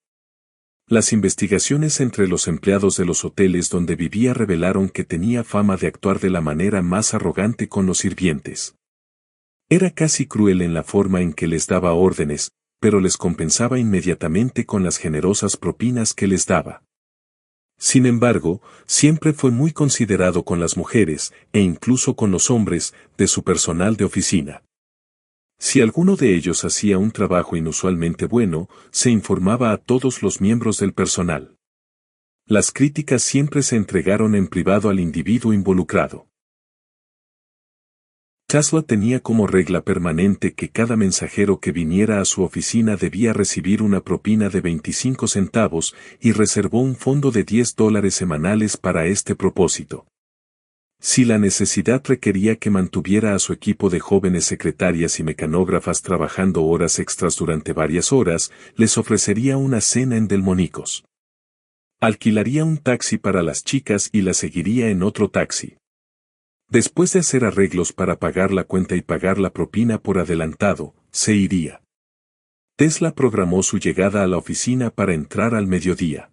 Las investigaciones entre los empleados de los hoteles donde vivía revelaron que tenía fama de actuar de la manera más arrogante con los sirvientes. Era casi cruel en la forma en que les daba órdenes, pero les compensaba inmediatamente con las generosas propinas que les daba. Sin embargo, siempre fue muy considerado con las mujeres, e incluso con los hombres, de su personal de oficina. Si alguno de ellos hacía un trabajo inusualmente bueno, se informaba a todos los miembros del personal. Las críticas siempre se entregaron en privado al individuo involucrado. Chaslo tenía como regla permanente que cada mensajero que viniera a su oficina debía recibir una propina de 25 centavos y reservó un fondo de $10 semanales para este propósito. Si la necesidad requería que mantuviera a su equipo de jóvenes secretarias y mecanógrafas trabajando horas extras durante varias horas, les ofrecería una cena en Delmónicos. Alquilaría un taxi para las chicas y las seguiría en otro taxi. Después de hacer arreglos para pagar la cuenta y pagar la propina por adelantado, se iría. Tesla programó su llegada a la oficina para entrar al mediodía.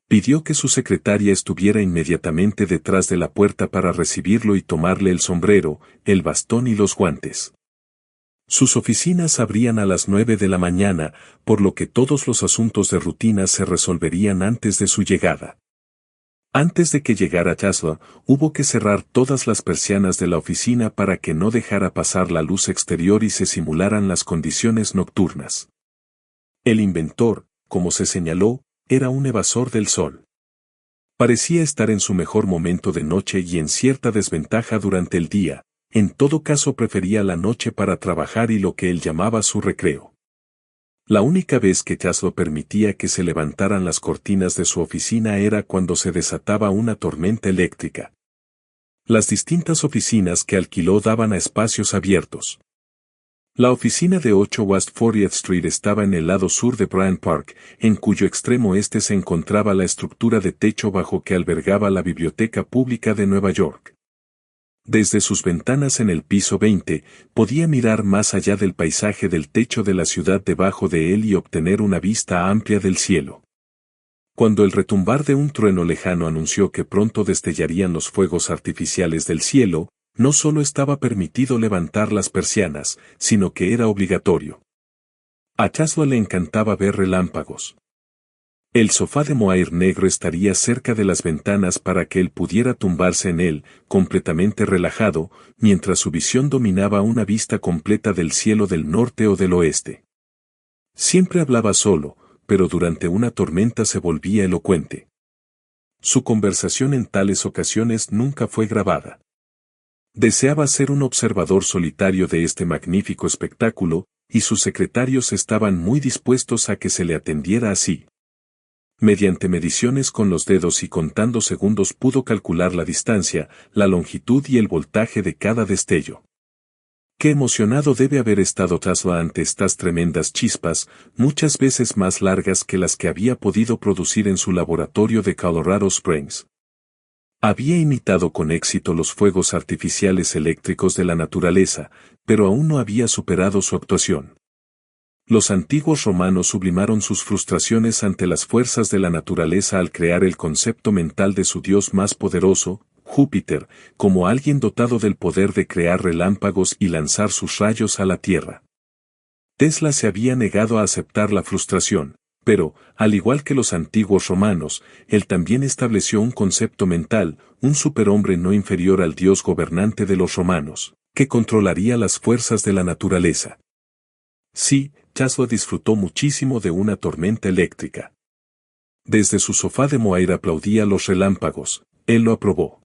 Pidió que su secretaria estuviera inmediatamente detrás de la puerta para recibirlo y tomarle el sombrero, el bastón y los guantes. Sus oficinas abrían a las 9 de la mañana, por lo que todos los asuntos de rutina se resolverían antes de su llegada. Antes de que llegara Chaslo, hubo que cerrar todas las persianas de la oficina para que no dejara pasar la luz exterior y se simularan las condiciones nocturnas. El inventor, como se señaló, era un evasor del sol. Parecía estar en su mejor momento de noche y en cierta desventaja durante el día, en todo caso prefería la noche para trabajar y lo que él llamaba su recreo. La única vez que Chaslo permitía que se levantaran las cortinas de su oficina era cuando se desataba una tormenta eléctrica. Las distintas oficinas que alquiló daban a espacios abiertos. La oficina de 8 West 40th Street estaba en el lado sur de Bryant Park, en cuyo extremo este se encontraba la estructura de techo bajo que albergaba la Biblioteca Pública de Nueva York. Desde sus ventanas en el piso 20, podía mirar más allá del paisaje del techo de la ciudad debajo de él y obtener una vista amplia del cielo. Cuando el retumbar de un trueno lejano anunció que pronto destellarían los fuegos artificiales del cielo, no solo estaba permitido levantar las persianas, sino que era obligatorio. A Chaslo le encantaba ver relámpagos. El sofá de mohair negro estaría cerca de las ventanas para que él pudiera tumbarse en él, completamente relajado, mientras su visión dominaba una vista completa del cielo del norte o del oeste. Siempre hablaba solo, pero durante una tormenta se volvía elocuente. Su conversación en tales ocasiones nunca fue grabada. Deseaba ser un observador solitario de este magnífico espectáculo, y sus secretarios estaban muy dispuestos a que se le atendiera así. Mediante mediciones con los dedos y contando segundos pudo calcular la distancia, la longitud y el voltaje de cada destello. Qué emocionado debe haber estado Tesla ante estas tremendas chispas, muchas veces más largas que las que había podido producir en su laboratorio de Colorado Springs. Había imitado con éxito los fuegos artificiales eléctricos de la naturaleza, pero aún no había superado su actuación. Los antiguos romanos sublimaron sus frustraciones ante las fuerzas de la naturaleza al crear el concepto mental de su dios más poderoso, Júpiter, como alguien dotado del poder de crear relámpagos y lanzar sus rayos a la Tierra. Tesla se había negado a aceptar la frustración, pero, al igual que los antiguos romanos, él también estableció un concepto mental, un superhombre no inferior al dios gobernante de los romanos, que controlaría las fuerzas de la naturaleza. Sí, Tesla disfrutó muchísimo de una tormenta eléctrica. Desde su sofá de Moair aplaudía los relámpagos, él lo aprobó.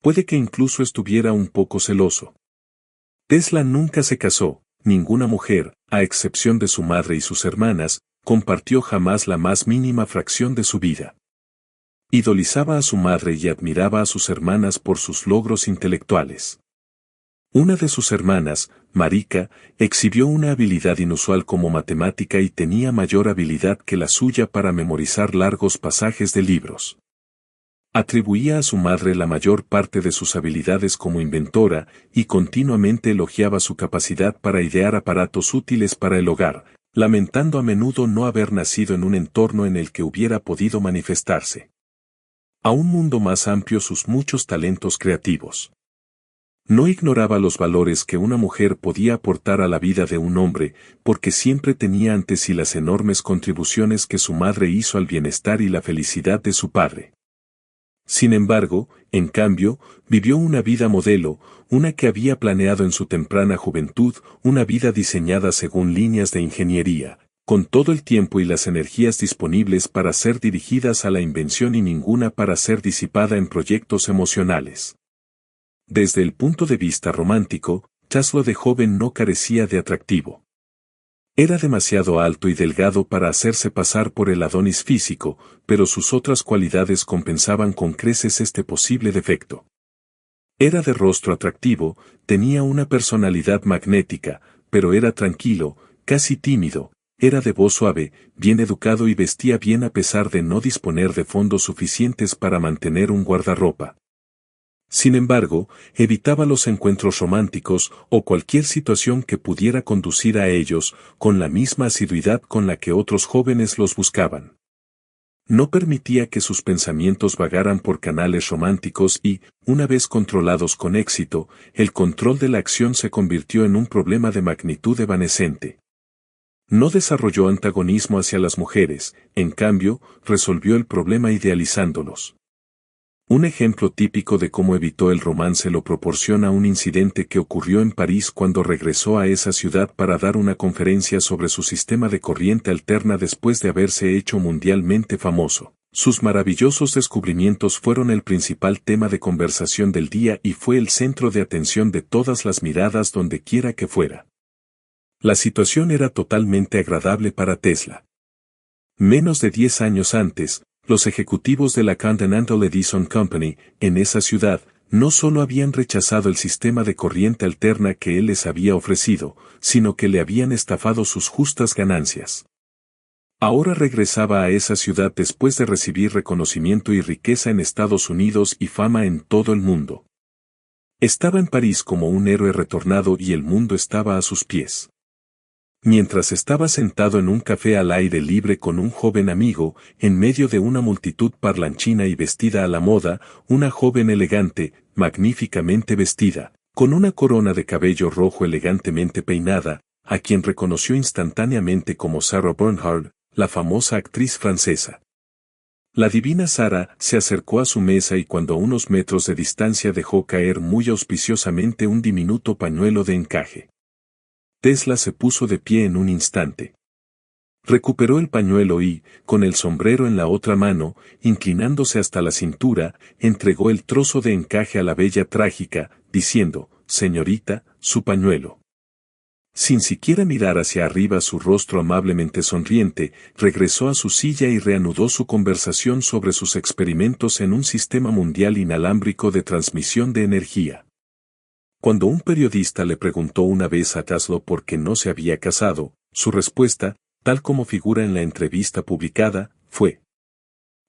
Puede que incluso estuviera un poco celoso. Tesla nunca se casó, ninguna mujer, a excepción de su madre y sus hermanas, compartió jamás la más mínima fracción de su vida. Idolizaba a su madre y admiraba a sus hermanas por sus logros intelectuales. Una de sus hermanas, Marika, exhibió una habilidad inusual como matemática y tenía mayor habilidad que la suya para memorizar largos pasajes de libros. Atribuía a su madre la mayor parte de sus habilidades como inventora y continuamente elogiaba su capacidad para idear aparatos útiles para el hogar, lamentando a menudo no haber nacido en un entorno en el que hubiera podido manifestarse a un mundo más amplio sus muchos talentos creativos. No ignoraba los valores que una mujer podía aportar a la vida de un hombre, porque siempre tenía ante sí las enormes contribuciones que su madre hizo al bienestar y la felicidad de su padre. Sin embargo, en cambio, vivió una vida modelo, una que había planeado en su temprana juventud, una vida diseñada según líneas de ingeniería, con todo el tiempo y las energías disponibles para ser dirigidas a la invención y ninguna para ser disipada en proyectos emocionales. Desde el punto de vista romántico, Tesla de joven no carecía de atractivo. Era demasiado alto y delgado para hacerse pasar por el Adonis físico, pero sus otras cualidades compensaban con creces este posible defecto. Era de rostro atractivo, tenía una personalidad magnética, pero era tranquilo, casi tímido, era de voz suave, bien educado y vestía bien a pesar de no disponer de fondos suficientes para mantener un guardarropa. Sin embargo, evitaba los encuentros románticos o cualquier situación que pudiera conducir a ellos con la misma asiduidad con la que otros jóvenes los buscaban. No permitía que sus pensamientos vagaran por canales románticos y, una vez controlados con éxito, el control de la acción se convirtió en un problema de magnitud evanescente. No desarrolló antagonismo hacia las mujeres, en cambio, resolvió el problema idealizándolos. Un ejemplo típico de cómo evitó el romance lo proporciona un incidente que ocurrió en París cuando regresó a esa ciudad para dar una conferencia sobre su sistema de corriente alterna después de haberse hecho mundialmente famoso. Sus maravillosos descubrimientos fueron el principal tema de conversación del día y fue el centro de atención de todas las miradas donde quiera que fuera. La situación era totalmente agradable para Tesla. Menos de 10 años antes, los ejecutivos de la Continental Edison Company, en esa ciudad, no solo habían rechazado el sistema de corriente alterna que él les había ofrecido, sino que le habían estafado sus justas ganancias. Ahora regresaba a esa ciudad después de recibir reconocimiento y riqueza en Estados Unidos y fama en todo el mundo. Estaba en París como un héroe retornado y el mundo estaba a sus pies. Mientras estaba sentado en un café al aire libre con un joven amigo, en medio de una multitud parlanchina y vestida a la moda, una joven elegante, magníficamente vestida, con una corona de cabello rojo elegantemente peinada, a quien reconoció instantáneamente como Sarah Bernhardt, la famosa actriz francesa. La divina Sarah se acercó a su mesa y cuando a unos metros de distancia dejó caer muy auspiciosamente un diminuto pañuelo de encaje. Tesla se puso de pie en un instante. Recuperó el pañuelo y, con el sombrero en la otra mano, inclinándose hasta la cintura, entregó el trozo de encaje a la bella trágica, diciendo, «Señorita, su pañuelo». Sin siquiera mirar hacia arriba su rostro amablemente sonriente, regresó a su silla y reanudó su conversación sobre sus experimentos en un sistema mundial inalámbrico de transmisión de energía. Cuando un periodista le preguntó una vez a Taslo por qué no se había casado, su respuesta, tal como figura en la entrevista publicada, fue: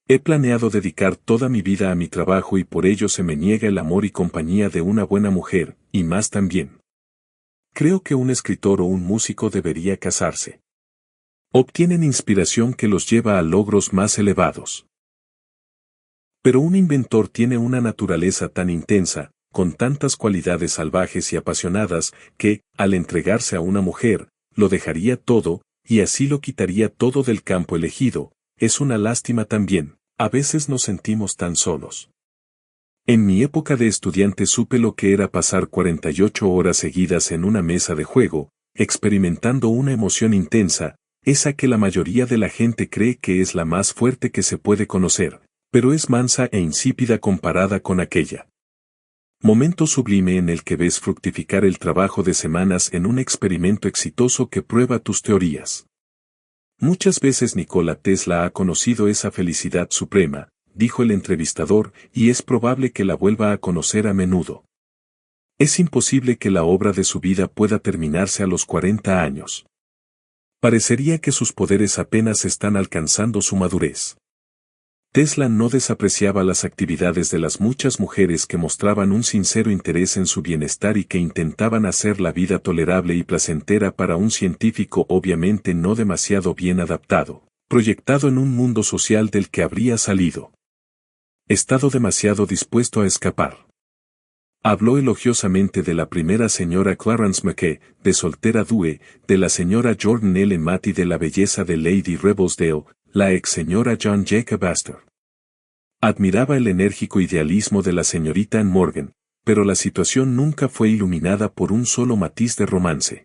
he planeado dedicar toda mi vida a mi trabajo y por ello se me niega el amor y compañía de una buena mujer, y más también. Creo que un escritor o un músico debería casarse. Obtienen inspiración que los lleva a logros más elevados. Pero un inventor tiene una naturaleza tan intensa, con tantas cualidades salvajes y apasionadas, que, al entregarse a una mujer, lo dejaría todo, y así lo quitaría todo del campo elegido. Es una lástima también, a veces nos sentimos tan solos. En mi época de estudiante supe lo que era pasar 48 horas seguidas en una mesa de juego, experimentando una emoción intensa, esa que la mayoría de la gente cree que es la más fuerte que se puede conocer, pero es mansa e insípida comparada con aquella. Momento sublime en el que ves fructificar el trabajo de semanas en un experimento exitoso que prueba tus teorías. Muchas veces Nikola Tesla ha conocido esa felicidad suprema, dijo el entrevistador, y es probable que la vuelva a conocer a menudo. Es imposible que la obra de su vida pueda terminarse a los 40 años. Parecería que sus poderes apenas están alcanzando su madurez. Tesla no desapreciaba las actividades de las muchas mujeres que mostraban un sincero interés en su bienestar y que intentaban hacer la vida tolerable y placentera para un científico obviamente no demasiado bien adaptado, proyectado en un mundo social del que habría salido. Estado demasiado dispuesto a escapar. Habló elogiosamente de la primera señora Clarence McKay, de Soltera Due, de la señora Jordan L. Matty, de la belleza de Lady Rebelsdale, la ex señora John Jacob Astor. Admiraba el enérgico idealismo de la señorita Anne Morgan, pero la situación nunca fue iluminada por un solo matiz de romance.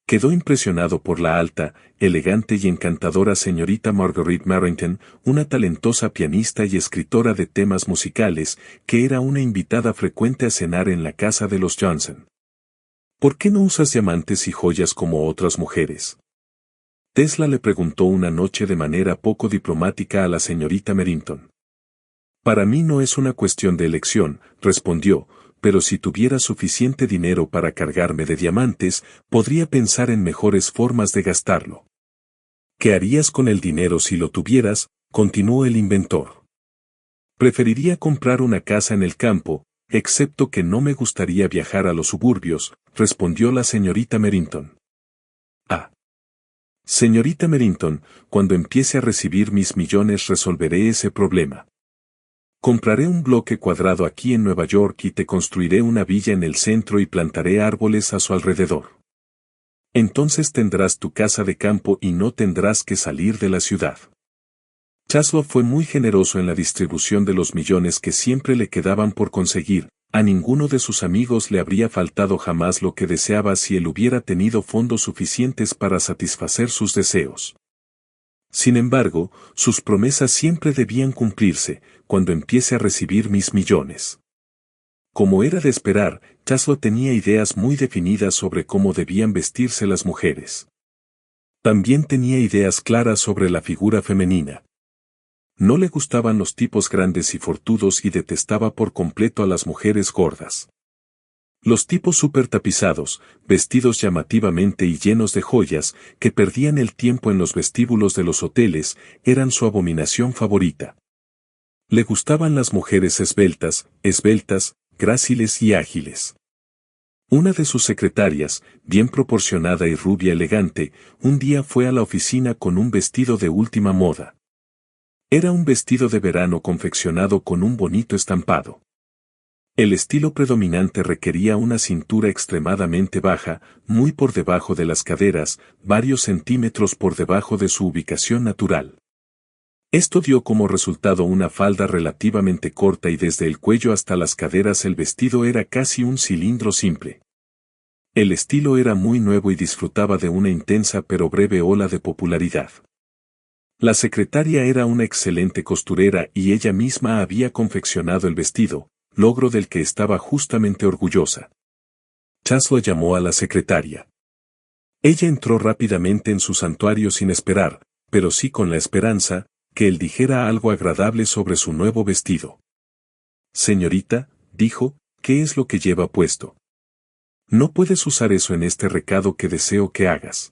Quedó impresionado por la alta, elegante y encantadora señorita Marguerite Marrington, una talentosa pianista y escritora de temas musicales, que era una invitada frecuente a cenar en la casa de los Johnson. ¿Por qué no usas diamantes y joyas como otras mujeres? Tesla le preguntó una noche de manera poco diplomática a la señorita Merrington. Para mí no es una cuestión de elección, respondió, pero si tuviera suficiente dinero para cargarme de diamantes, podría pensar en mejores formas de gastarlo. ¿Qué harías con el dinero si lo tuvieras?, continuó el inventor. Preferiría comprar una casa en el campo, excepto que no me gustaría viajar a los suburbios, respondió la señorita Merrington. Ah. Señorita Merrington, cuando empiece a recibir mis millones resolveré ese problema. Compraré un bloque cuadrado aquí en Nueva York y te construiré una villa en el centro y plantaré árboles a su alrededor. Entonces tendrás tu casa de campo y no tendrás que salir de la ciudad. Zaslow fue muy generoso en la distribución de los millones que siempre le quedaban por conseguir. A ninguno de sus amigos le habría faltado jamás lo que deseaba si él hubiera tenido fondos suficientes para satisfacer sus deseos. Sin embargo, sus promesas siempre debían cumplirse, cuando empiece a recibir mis millones. Como era de esperar, Zaslow tenía ideas muy definidas sobre cómo debían vestirse las mujeres. También tenía ideas claras sobre la figura femenina. No le gustaban los tipos grandes y fortudos y detestaba por completo a las mujeres gordas. Los tipos súper tapizados, vestidos llamativamente y llenos de joyas, que perdían el tiempo en los vestíbulos de los hoteles, eran su abominación favorita. Le gustaban las mujeres esbeltas, gráciles y ágiles. Una de sus secretarias, bien proporcionada y rubia elegante, un día fue a la oficina con un vestido de última moda. Era un vestido de verano confeccionado con un bonito estampado. El estilo predominante requería una cintura extremadamente baja, muy por debajo de las caderas, varios centímetros por debajo de su ubicación natural. Esto dio como resultado una falda relativamente corta y desde el cuello hasta las caderas el vestido era casi un cilindro simple. El estilo era muy nuevo y disfrutaba de una intensa pero breve ola de popularidad. La secretaria era una excelente costurera y ella misma había confeccionado el vestido, logro del que estaba justamente orgullosa. Zaslow llamó a la secretaria. Ella entró rápidamente en su santuario sin esperar, pero sí con la esperanza, que él dijera algo agradable sobre su nuevo vestido. Señorita, dijo, ¿qué es lo que lleva puesto? No puedes usar eso en este recado que deseo que hagas.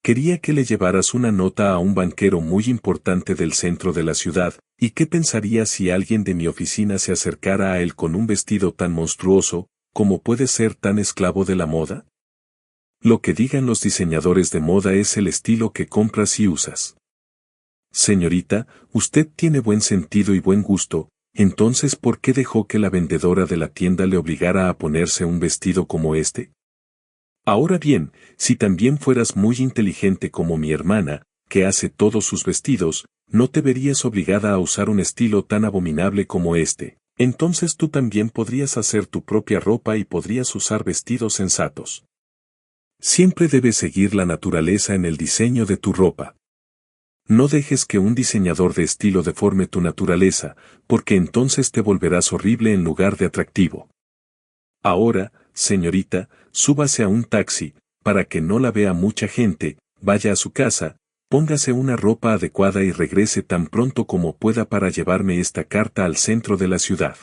Quería que le llevaras una nota a un banquero muy importante del centro de la ciudad, ¿y qué pensaría si alguien de mi oficina se acercara a él con un vestido tan monstruoso, como puede ser tan esclavo de la moda? Lo que digan los diseñadores de moda es el estilo que compras y usas. Señorita, usted tiene buen sentido y buen gusto, entonces ¿por qué dejó que la vendedora de la tienda le obligara a ponerse un vestido como este? Ahora bien, si también fueras muy inteligente como mi hermana, que hace todos sus vestidos, no te verías obligada a usar un estilo tan abominable como este. Entonces tú también podrías hacer tu propia ropa y podrías usar vestidos sensatos. Siempre debes seguir la naturaleza en el diseño de tu ropa. No dejes que un diseñador de estilo deforme tu naturaleza, porque entonces te volverás horrible en lugar de atractivo. Ahora, señorita, súbase a un taxi, para que no la vea mucha gente, vaya a su casa, póngase una ropa adecuada y regrese tan pronto como pueda para llevarme esta carta al centro de la ciudad.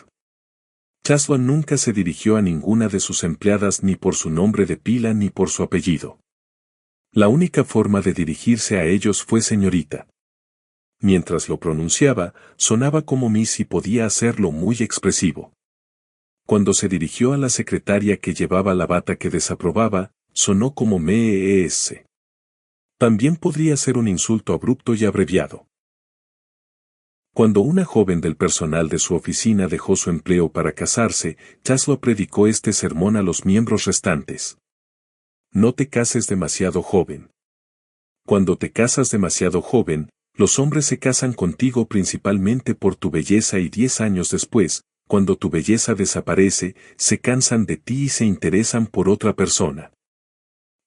Chasua nunca se dirigió a ninguna de sus empleadas ni por su nombre de pila ni por su apellido. La única forma de dirigirse a ellos fue señorita. Mientras lo pronunciaba, sonaba como Miss y podía hacerlo muy expresivo. Cuando se dirigió a la secretaria que llevaba la bata que desaprobaba, sonó como Ms. También podría ser un insulto abrupto y abreviado. Cuando una joven del personal de su oficina dejó su empleo para casarse, Chasua predicó este sermón a los miembros restantes. No te cases demasiado joven. Cuando te casas demasiado joven, los hombres se casan contigo principalmente por tu belleza y 10 años después, cuando tu belleza desaparece, se cansan de ti y se interesan por otra persona.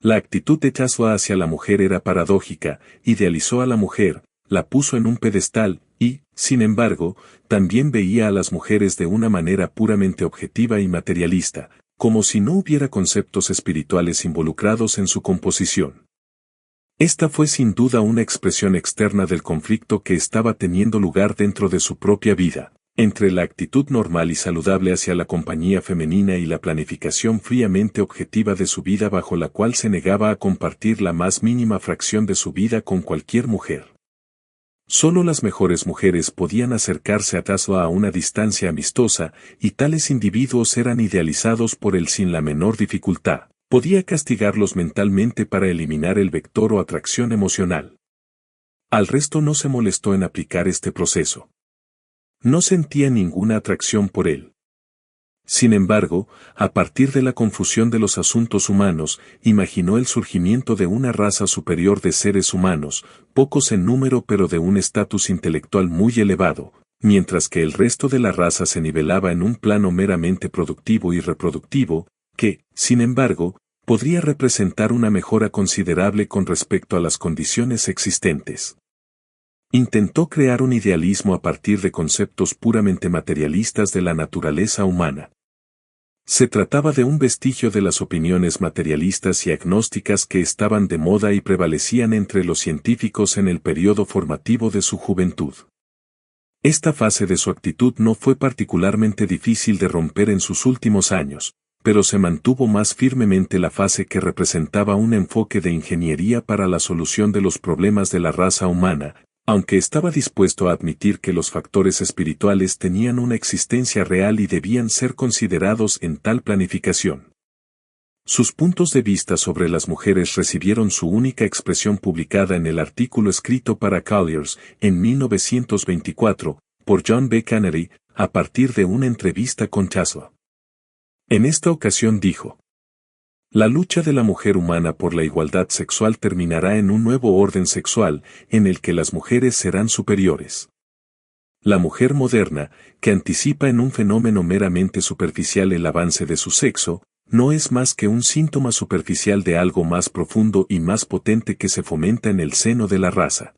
La actitud de Chasua hacia la mujer era paradójica, idealizó a la mujer, la puso en un pedestal, y, sin embargo, también veía a las mujeres de una manera puramente objetiva y materialista, como si no hubiera conceptos espirituales involucrados en su composición. Esta fue sin duda una expresión externa del conflicto que estaba teniendo lugar dentro de su propia vida, entre la actitud normal y saludable hacia la compañía femenina y la planificación fríamente objetiva de su vida bajo la cual se negaba a compartir la más mínima fracción de su vida con cualquier mujer. Solo las mejores mujeres podían acercarse a Chasua a una distancia amistosa, y tales individuos eran idealizados por él sin la menor dificultad. Podía castigarlos mentalmente para eliminar el vector o atracción emocional. Al resto no se molestó en aplicar este proceso. No sentía ninguna atracción por él. Sin embargo, a partir de la confusión de los asuntos humanos, imaginó el surgimiento de una raza superior de seres humanos, pocos en número pero de un estatus intelectual muy elevado, mientras que el resto de la raza se nivelaba en un plano meramente productivo y reproductivo, que, sin embargo, podría representar una mejora considerable con respecto a las condiciones existentes. Intentó crear un idealismo a partir de conceptos puramente materialistas de la naturaleza humana. Se trataba de un vestigio de las opiniones materialistas y agnósticas que estaban de moda y prevalecían entre los científicos en el periodo formativo de su juventud. Esta fase de su actitud no fue particularmente difícil de romper en sus últimos años, pero se mantuvo más firmemente la fase que representaba un enfoque de ingeniería para la solución de los problemas de la raza humana, aunque estaba dispuesto a admitir que los factores espirituales tenían una existencia real y debían ser considerados en tal planificación. Sus puntos de vista sobre las mujeres recibieron su única expresión publicada en el artículo escrito para Collier's en 1924, por John B. Canary, a partir de una entrevista con Chasua. En esta ocasión dijo: la lucha de la mujer humana por la igualdad sexual terminará en un nuevo orden sexual, en el que las mujeres serán superiores. La mujer moderna, que anticipa en un fenómeno meramente superficial el avance de su sexo, no es más que un síntoma superficial de algo más profundo y más potente que se fomenta en el seno de la raza.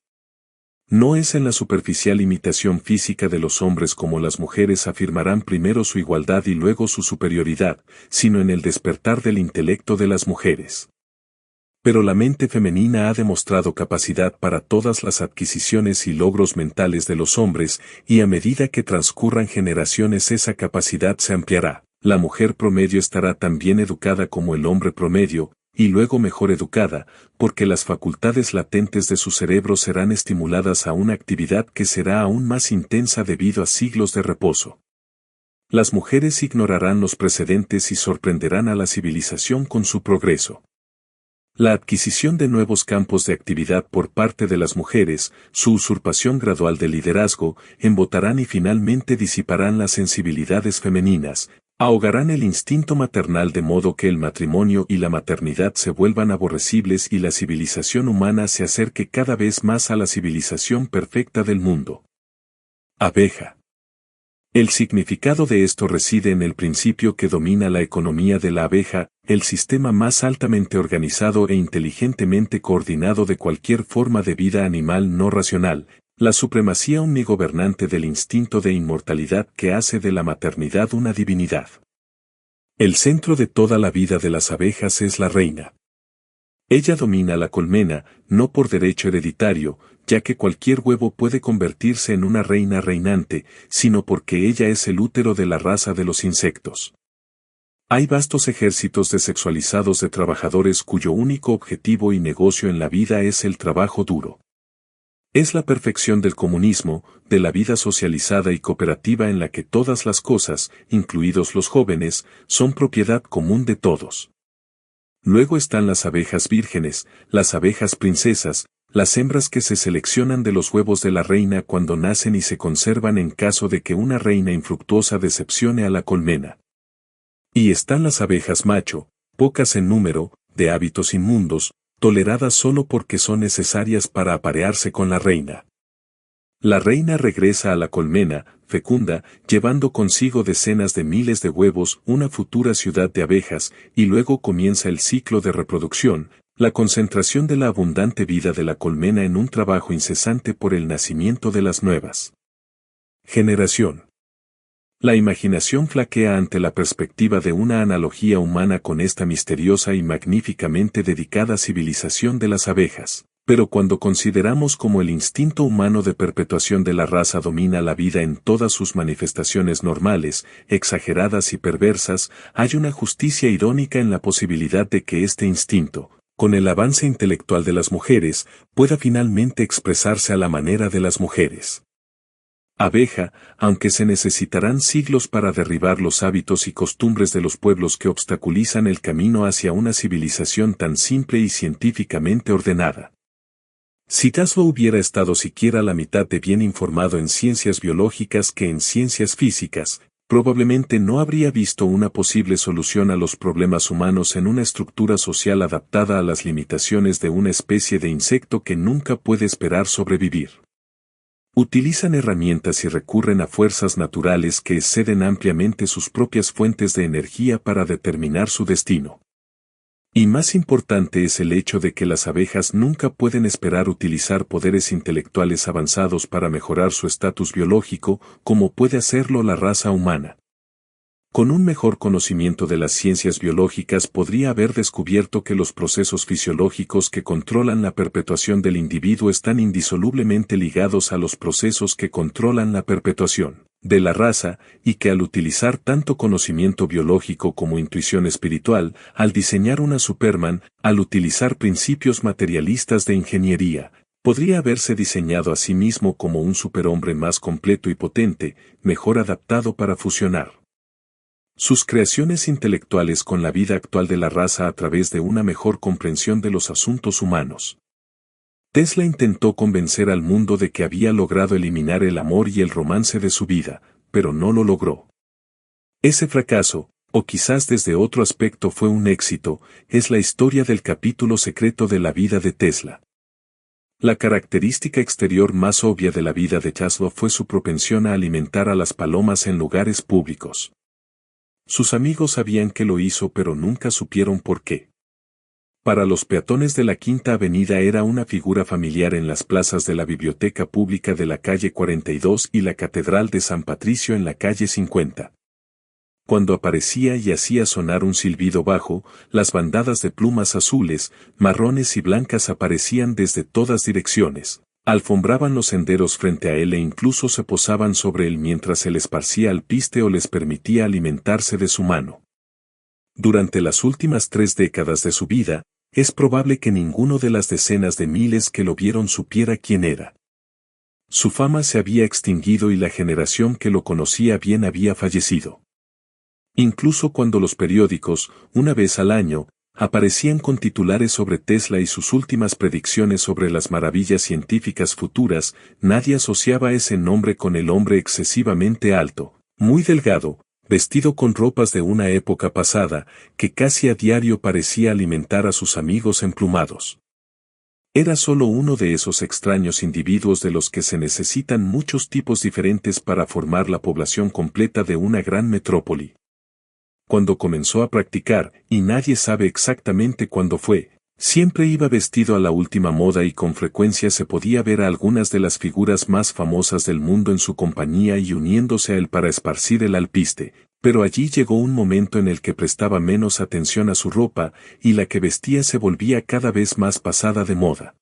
No es en la superficial imitación física de los hombres como las mujeres afirmarán primero su igualdad y luego su superioridad, sino en el despertar del intelecto de las mujeres. Pero la mente femenina ha demostrado capacidad para todas las adquisiciones y logros mentales de los hombres, y a medida que transcurran generaciones esa capacidad se ampliará. La mujer promedio estará tan bien educada como el hombre promedio, y luego mejor educada, porque las facultades latentes de su cerebro serán estimuladas a una actividad que será aún más intensa debido a siglos de reposo. Las mujeres ignorarán los precedentes y sorprenderán a la civilización con su progreso. La adquisición de nuevos campos de actividad por parte de las mujeres, su usurpación gradual del liderazgo, embotarán y finalmente disiparán las sensibilidades femeninas, ahogarán el instinto maternal de modo que el matrimonio y la maternidad se vuelvan aborrecibles y la civilización humana se acerque cada vez más a la civilización perfecta del mundo. Abeja. El significado de esto reside en el principio que domina la economía de la abeja, el sistema más altamente organizado e inteligentemente coordinado de cualquier forma de vida animal no racional, la supremacía omnigobernante del instinto de inmortalidad que hace de la maternidad una divinidad. El centro de toda la vida de las abejas es la reina. Ella domina la colmena, no por derecho hereditario, ya que cualquier huevo puede convertirse en una reina reinante, sino porque ella es el útero de la raza de los insectos. Hay vastos ejércitos desexualizados de trabajadores cuyo único objetivo y negocio en la vida es el trabajo duro. Es la perfección del comunismo, de la vida socializada y cooperativa en la que todas las cosas, incluidos los jóvenes, son propiedad común de todos. Luego están las abejas vírgenes, las abejas princesas, las hembras que se seleccionan de los huevos de la reina cuando nacen y se conservan en caso de que una reina infructuosa decepcione a la colmena. Y están las abejas macho, pocas en número, de hábitos inmundos, toleradas solo porque son necesarias para aparearse con la reina. La reina regresa a la colmena, fecunda, llevando consigo decenas de miles de huevos, una futura ciudad de abejas, y luego comienza el ciclo de reproducción, la concentración de la abundante vida de la colmena en un trabajo incesante por el nacimiento de las nuevas. Generación. La imaginación flaquea ante la perspectiva de una analogía humana con esta misteriosa y magníficamente dedicada civilización de las abejas. Pero cuando consideramos cómo el instinto humano de perpetuación de la raza domina la vida en todas sus manifestaciones normales, exageradas y perversas, hay una justicia irónica en la posibilidad de que este instinto, con el avance intelectual de las mujeres, pueda finalmente expresarse a la manera de las mujeres. Abeja, aunque se necesitarán siglos para derribar los hábitos y costumbres de los pueblos que obstaculizan el camino hacia una civilización tan simple y científicamente ordenada. Si Taslo hubiera estado siquiera la mitad de bien informado en ciencias biológicas que en ciencias físicas, probablemente no habría visto una posible solución a los problemas humanos en una estructura social adaptada a las limitaciones de una especie de insecto que nunca puede esperar sobrevivir. Utilizan herramientas y recurren a fuerzas naturales que exceden ampliamente sus propias fuentes de energía para determinar su destino. Y más importante es el hecho de que las abejas nunca pueden esperar utilizar poderes intelectuales avanzados para mejorar su estatus biológico, como puede hacerlo la raza humana. Con un mejor conocimiento de las ciencias biológicas podría haber descubierto que los procesos fisiológicos que controlan la perpetuación del individuo están indisolublemente ligados a los procesos que controlan la perpetuación de la raza, y que al utilizar tanto conocimiento biológico como intuición espiritual, al diseñar una Superman, al utilizar principios materialistas de ingeniería, podría haberse diseñado a sí mismo como un superhombre más completo y potente, mejor adaptado para fusionar sus creaciones intelectuales con la vida actual de la raza a través de una mejor comprensión de los asuntos humanos. Tesla intentó convencer al mundo de que había logrado eliminar el amor y el romance de su vida, pero no lo logró. Ese fracaso, o quizás desde otro aspecto fue un éxito, es la historia del capítulo secreto de la vida de Tesla. La característica exterior más obvia de la vida de Tesla fue su propensión a alimentar a las palomas en lugares públicos. Sus amigos sabían que lo hizo pero nunca supieron por qué. Para los peatones de la Quinta Avenida era una figura familiar en las plazas de la Biblioteca Pública de la calle 42 y la Catedral de San Patricio en la calle 50. Cuando aparecía y hacía sonar un silbido bajo, las bandadas de plumas azules, marrones y blancas aparecían desde todas direcciones. Alfombraban los senderos frente a él e incluso se posaban sobre él mientras él esparcía alpiste o les permitía alimentarse de su mano. Durante las últimas 3 décadas de su vida, es probable que ninguno de las decenas de miles que lo vieron supiera quién era. Su fama se había extinguido y la generación que lo conocía bien había fallecido. Incluso cuando los periódicos, una vez al año, aparecían con titulares sobre Tesla y sus últimas predicciones sobre las maravillas científicas futuras, nadie asociaba ese nombre con el hombre excesivamente alto, muy delgado, vestido con ropas de una época pasada, que casi a diario parecía alimentar a sus amigos emplumados. Era solo uno de esos extraños individuos de los que se necesitan muchos tipos diferentes para formar la población completa de una gran metrópoli. Cuando comenzó a practicar, y nadie sabe exactamente cuándo fue, siempre iba vestido a la última moda y con frecuencia se podía ver a algunas de las figuras más famosas del mundo en su compañía y uniéndose a él para esparcir el alpiste, pero allí llegó un momento en el que prestaba menos atención a su ropa y la que vestía se volvía cada vez más pasada de moda.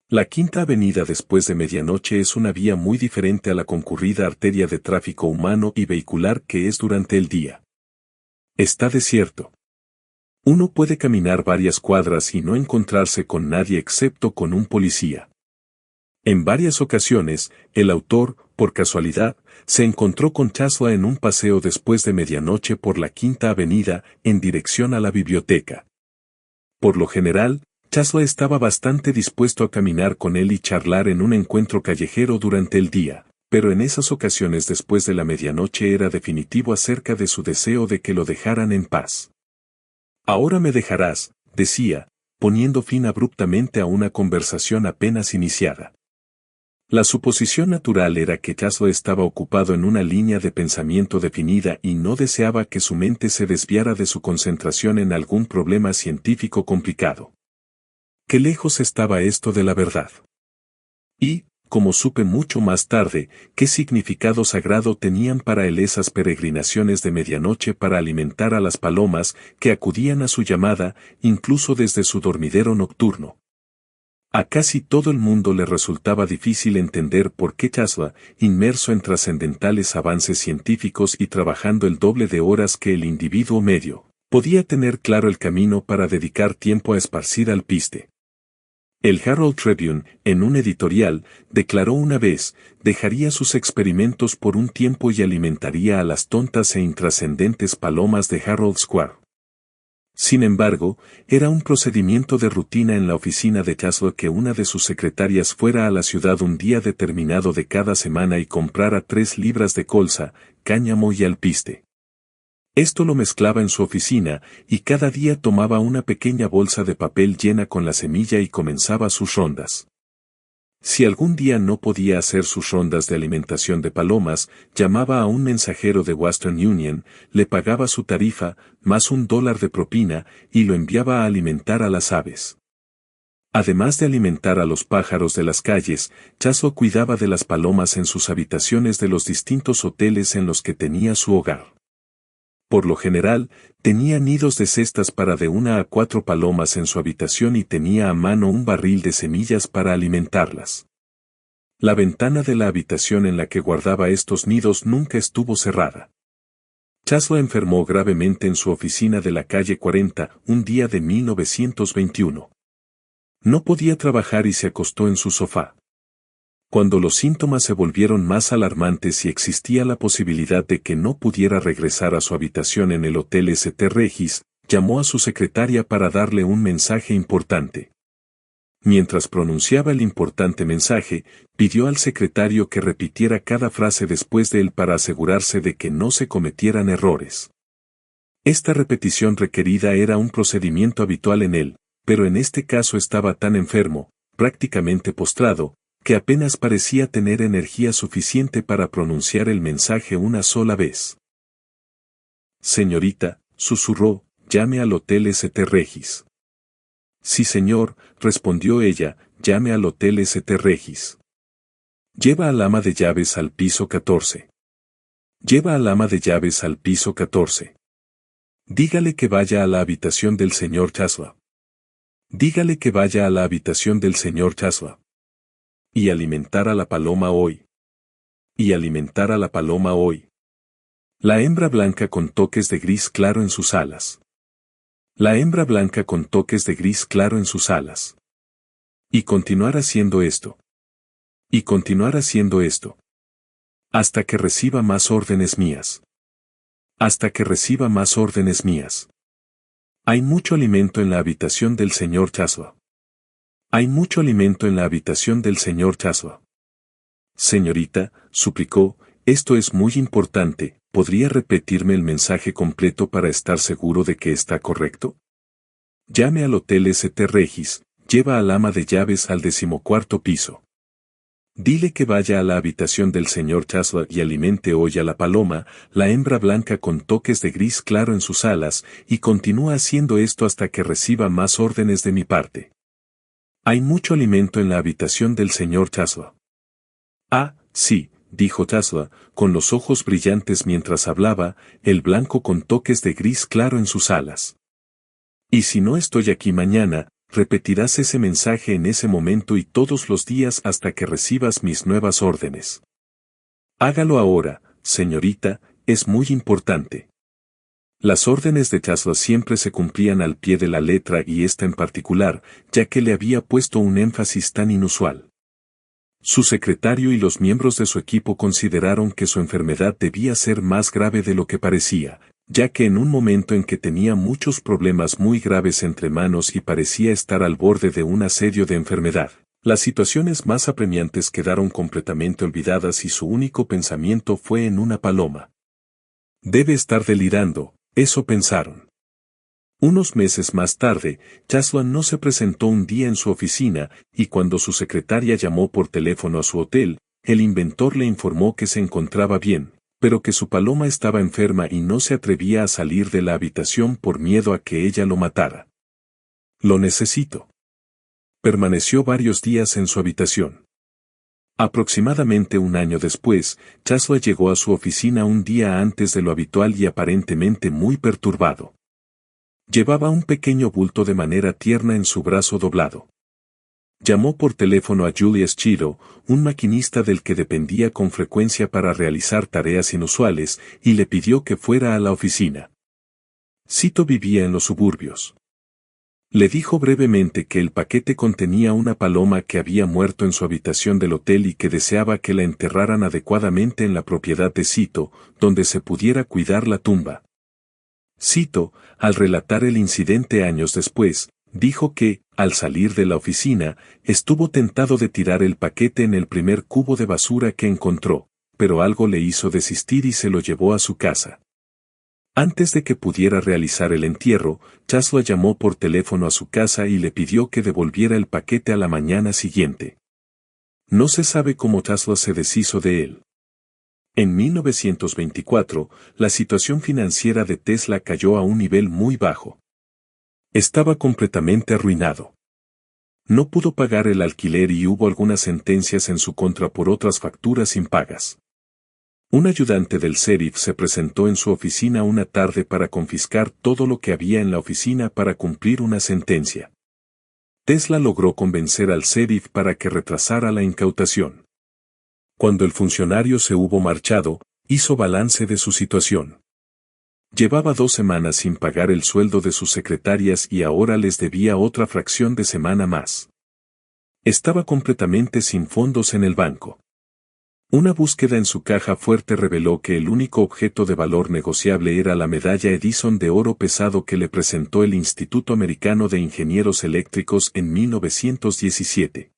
La Quinta Avenida después de medianoche es una vía muy diferente a la concurrida arteria de tráfico humano y vehicular que es durante el día. Está desierto. Uno puede caminar varias cuadras y no encontrarse con nadie excepto con un policía. En varias ocasiones, el autor, por casualidad, se encontró con Tesla en un paseo después de medianoche por la Quinta Avenida en dirección a la biblioteca. Por lo general, Tesla estaba bastante dispuesto a caminar con él y charlar en un encuentro callejero durante el día, pero en esas ocasiones después de la medianoche era definitivo acerca de su deseo de que lo dejaran en paz. Ahora me dejarás, decía, poniendo fin abruptamente a una conversación apenas iniciada. La suposición natural era que Tesla estaba ocupado en una línea de pensamiento definida y no deseaba que su mente se desviara de su concentración en algún problema científico complicado. Qué lejos estaba esto de la verdad. Y, como supe mucho más tarde, qué significado sagrado tenían para él esas peregrinaciones de medianoche para alimentar a las palomas que acudían a su llamada, incluso desde su dormidero nocturno. A casi todo el mundo le resultaba difícil entender por qué Tesla, inmerso en trascendentales avances científicos y trabajando el doble de horas que el individuo medio, podía tener claro el camino para dedicar tiempo a esparcir alpiste. El Herald Tribune, en un editorial, declaró una vez, dejaría sus experimentos por un tiempo y alimentaría a las tontas e intrascendentes palomas de Herald Square. Sin embargo, era un procedimiento de rutina en la oficina de Tesla que una de sus secretarias fuera a la ciudad un día determinado de cada semana y comprara 3 libras de colza, cáñamo y alpiste. Esto lo mezclaba en su oficina, y cada día tomaba una pequeña bolsa de papel llena con la semilla y comenzaba sus rondas. Si algún día no podía hacer sus rondas de alimentación de palomas, llamaba a un mensajero de Western Union, le pagaba su tarifa, más $1 de propina, y lo enviaba a alimentar a las aves. Además de alimentar a los pájaros de las calles, Tesla cuidaba de las palomas en sus habitaciones de los distintos hoteles en los que tenía su hogar. Por lo general, tenía nidos de cestas para de 1 a 4 palomas en su habitación y tenía a mano un barril de semillas para alimentarlas. La ventana de la habitación en la que guardaba estos nidos nunca estuvo cerrada. Tesla enfermó gravemente en su oficina de la calle 40 un día de 1921. No podía trabajar y se acostó en su sofá. Cuando los síntomas se volvieron más alarmantes y existía la posibilidad de que no pudiera regresar a su habitación en el Hotel St. Regis, llamó a su secretaria para darle un mensaje importante. Mientras pronunciaba el importante mensaje, pidió al secretario que repitiera cada frase después de él para asegurarse de que no se cometieran errores. Esta repetición requerida era un procedimiento habitual en él, pero en este caso estaba tan enfermo, prácticamente postrado, que apenas parecía tener energía suficiente para pronunciar el mensaje una sola vez. Señorita, susurró, llame al Hotel St. Regis. Sí señor, respondió ella, llame al Hotel St. Regis. Lleva al ama de llaves al piso 14. Lleva al ama de llaves al piso 14. Dígale que vaya a la habitación del señor Chasua. Dígale que vaya a la habitación del señor Chasua. Y alimentar a la paloma hoy. Y alimentar a la paloma hoy. La hembra blanca con toques de gris claro en sus alas. La hembra blanca con toques de gris claro en sus alas. Y continuar haciendo esto. Y continuar haciendo esto. Hasta que reciba más órdenes mías. Hasta que reciba más órdenes mías. Hay mucho alimento en la habitación del señor Chasua. Hay mucho alimento en la habitación del señor Chasua. Señorita, suplicó, esto es muy importante, ¿podría repetirme el mensaje completo para estar seguro de que está correcto? Llame al Hotel St. Regis, lleva al ama de llaves al 14º piso. Dile que vaya a la habitación del señor Chasua y alimente hoy a la paloma, la hembra blanca con toques de gris claro en sus alas, y continúa haciendo esto hasta que reciba más órdenes de mi parte. Hay mucho alimento en la habitación del señor Chasua. Ah, sí, dijo Chasua, con los ojos brillantes mientras hablaba, el blanco con toques de gris claro en sus alas. Y si no estoy aquí mañana, repetirás ese mensaje en ese momento y todos los días hasta que recibas mis nuevas órdenes. Hágalo ahora, señorita, es muy importante. Las órdenes de Chasua siempre se cumplían al pie de la letra y esta en particular, ya que le había puesto un énfasis tan inusual. Su secretario y los miembros de su equipo consideraron que su enfermedad debía ser más grave de lo que parecía, ya que en un momento en que tenía muchos problemas muy graves entre manos y parecía estar al borde de un asedio de enfermedad, las situaciones más apremiantes quedaron completamente olvidadas y su único pensamiento fue en una paloma. Debe estar delirando, eso pensaron. Unos meses más tarde, Chasua no se presentó un día en su oficina, y cuando su secretaria llamó por teléfono a su hotel, el inventor le informó que se encontraba bien, pero que su paloma estaba enferma y no se atrevía a salir de la habitación por miedo a que ella lo matara. Lo necesito. Permaneció varios días en su habitación. Aproximadamente un año después, Chasua llegó a su oficina un día antes de lo habitual y aparentemente muy perturbado. Llevaba un pequeño bulto de manera tierna en su brazo doblado. Llamó por teléfono a Julius Chiro, un maquinista del que dependía con frecuencia para realizar tareas inusuales, y le pidió que fuera a la oficina. Cito vivía en los suburbios. Le dijo brevemente que el paquete contenía una paloma que había muerto en su habitación del hotel y que deseaba que la enterraran adecuadamente en la propiedad de Cito, donde se pudiera cuidar la tumba. Cito, al relatar el incidente años después, dijo que, al salir de la oficina, estuvo tentado de tirar el paquete en el primer cubo de basura que encontró, pero algo le hizo desistir y se lo llevó a su casa. Antes de que pudiera realizar el entierro, Chasua llamó por teléfono a su casa y le pidió que devolviera el paquete a la mañana siguiente. No se sabe cómo Chasua se deshizo de él. En 1924, la situación financiera de Tesla cayó a un nivel muy bajo. Estaba completamente arruinado. No pudo pagar el alquiler y hubo algunas sentencias en su contra por otras facturas impagas. Un ayudante del sheriff se presentó en su oficina una tarde para confiscar todo lo que había en la oficina para cumplir una sentencia. Tesla logró convencer al sheriff para que retrasara la incautación. Cuando el funcionario se hubo marchado, hizo balance de su situación. Llevaba 2 semanas sin pagar el sueldo de sus secretarias y ahora les debía otra fracción de semana más. Estaba completamente sin fondos en el banco. Una búsqueda en su caja fuerte reveló que el único objeto de valor negociable era la medalla Edison de oro pesado que le presentó el Instituto Americano de Ingenieros Eléctricos en 1917.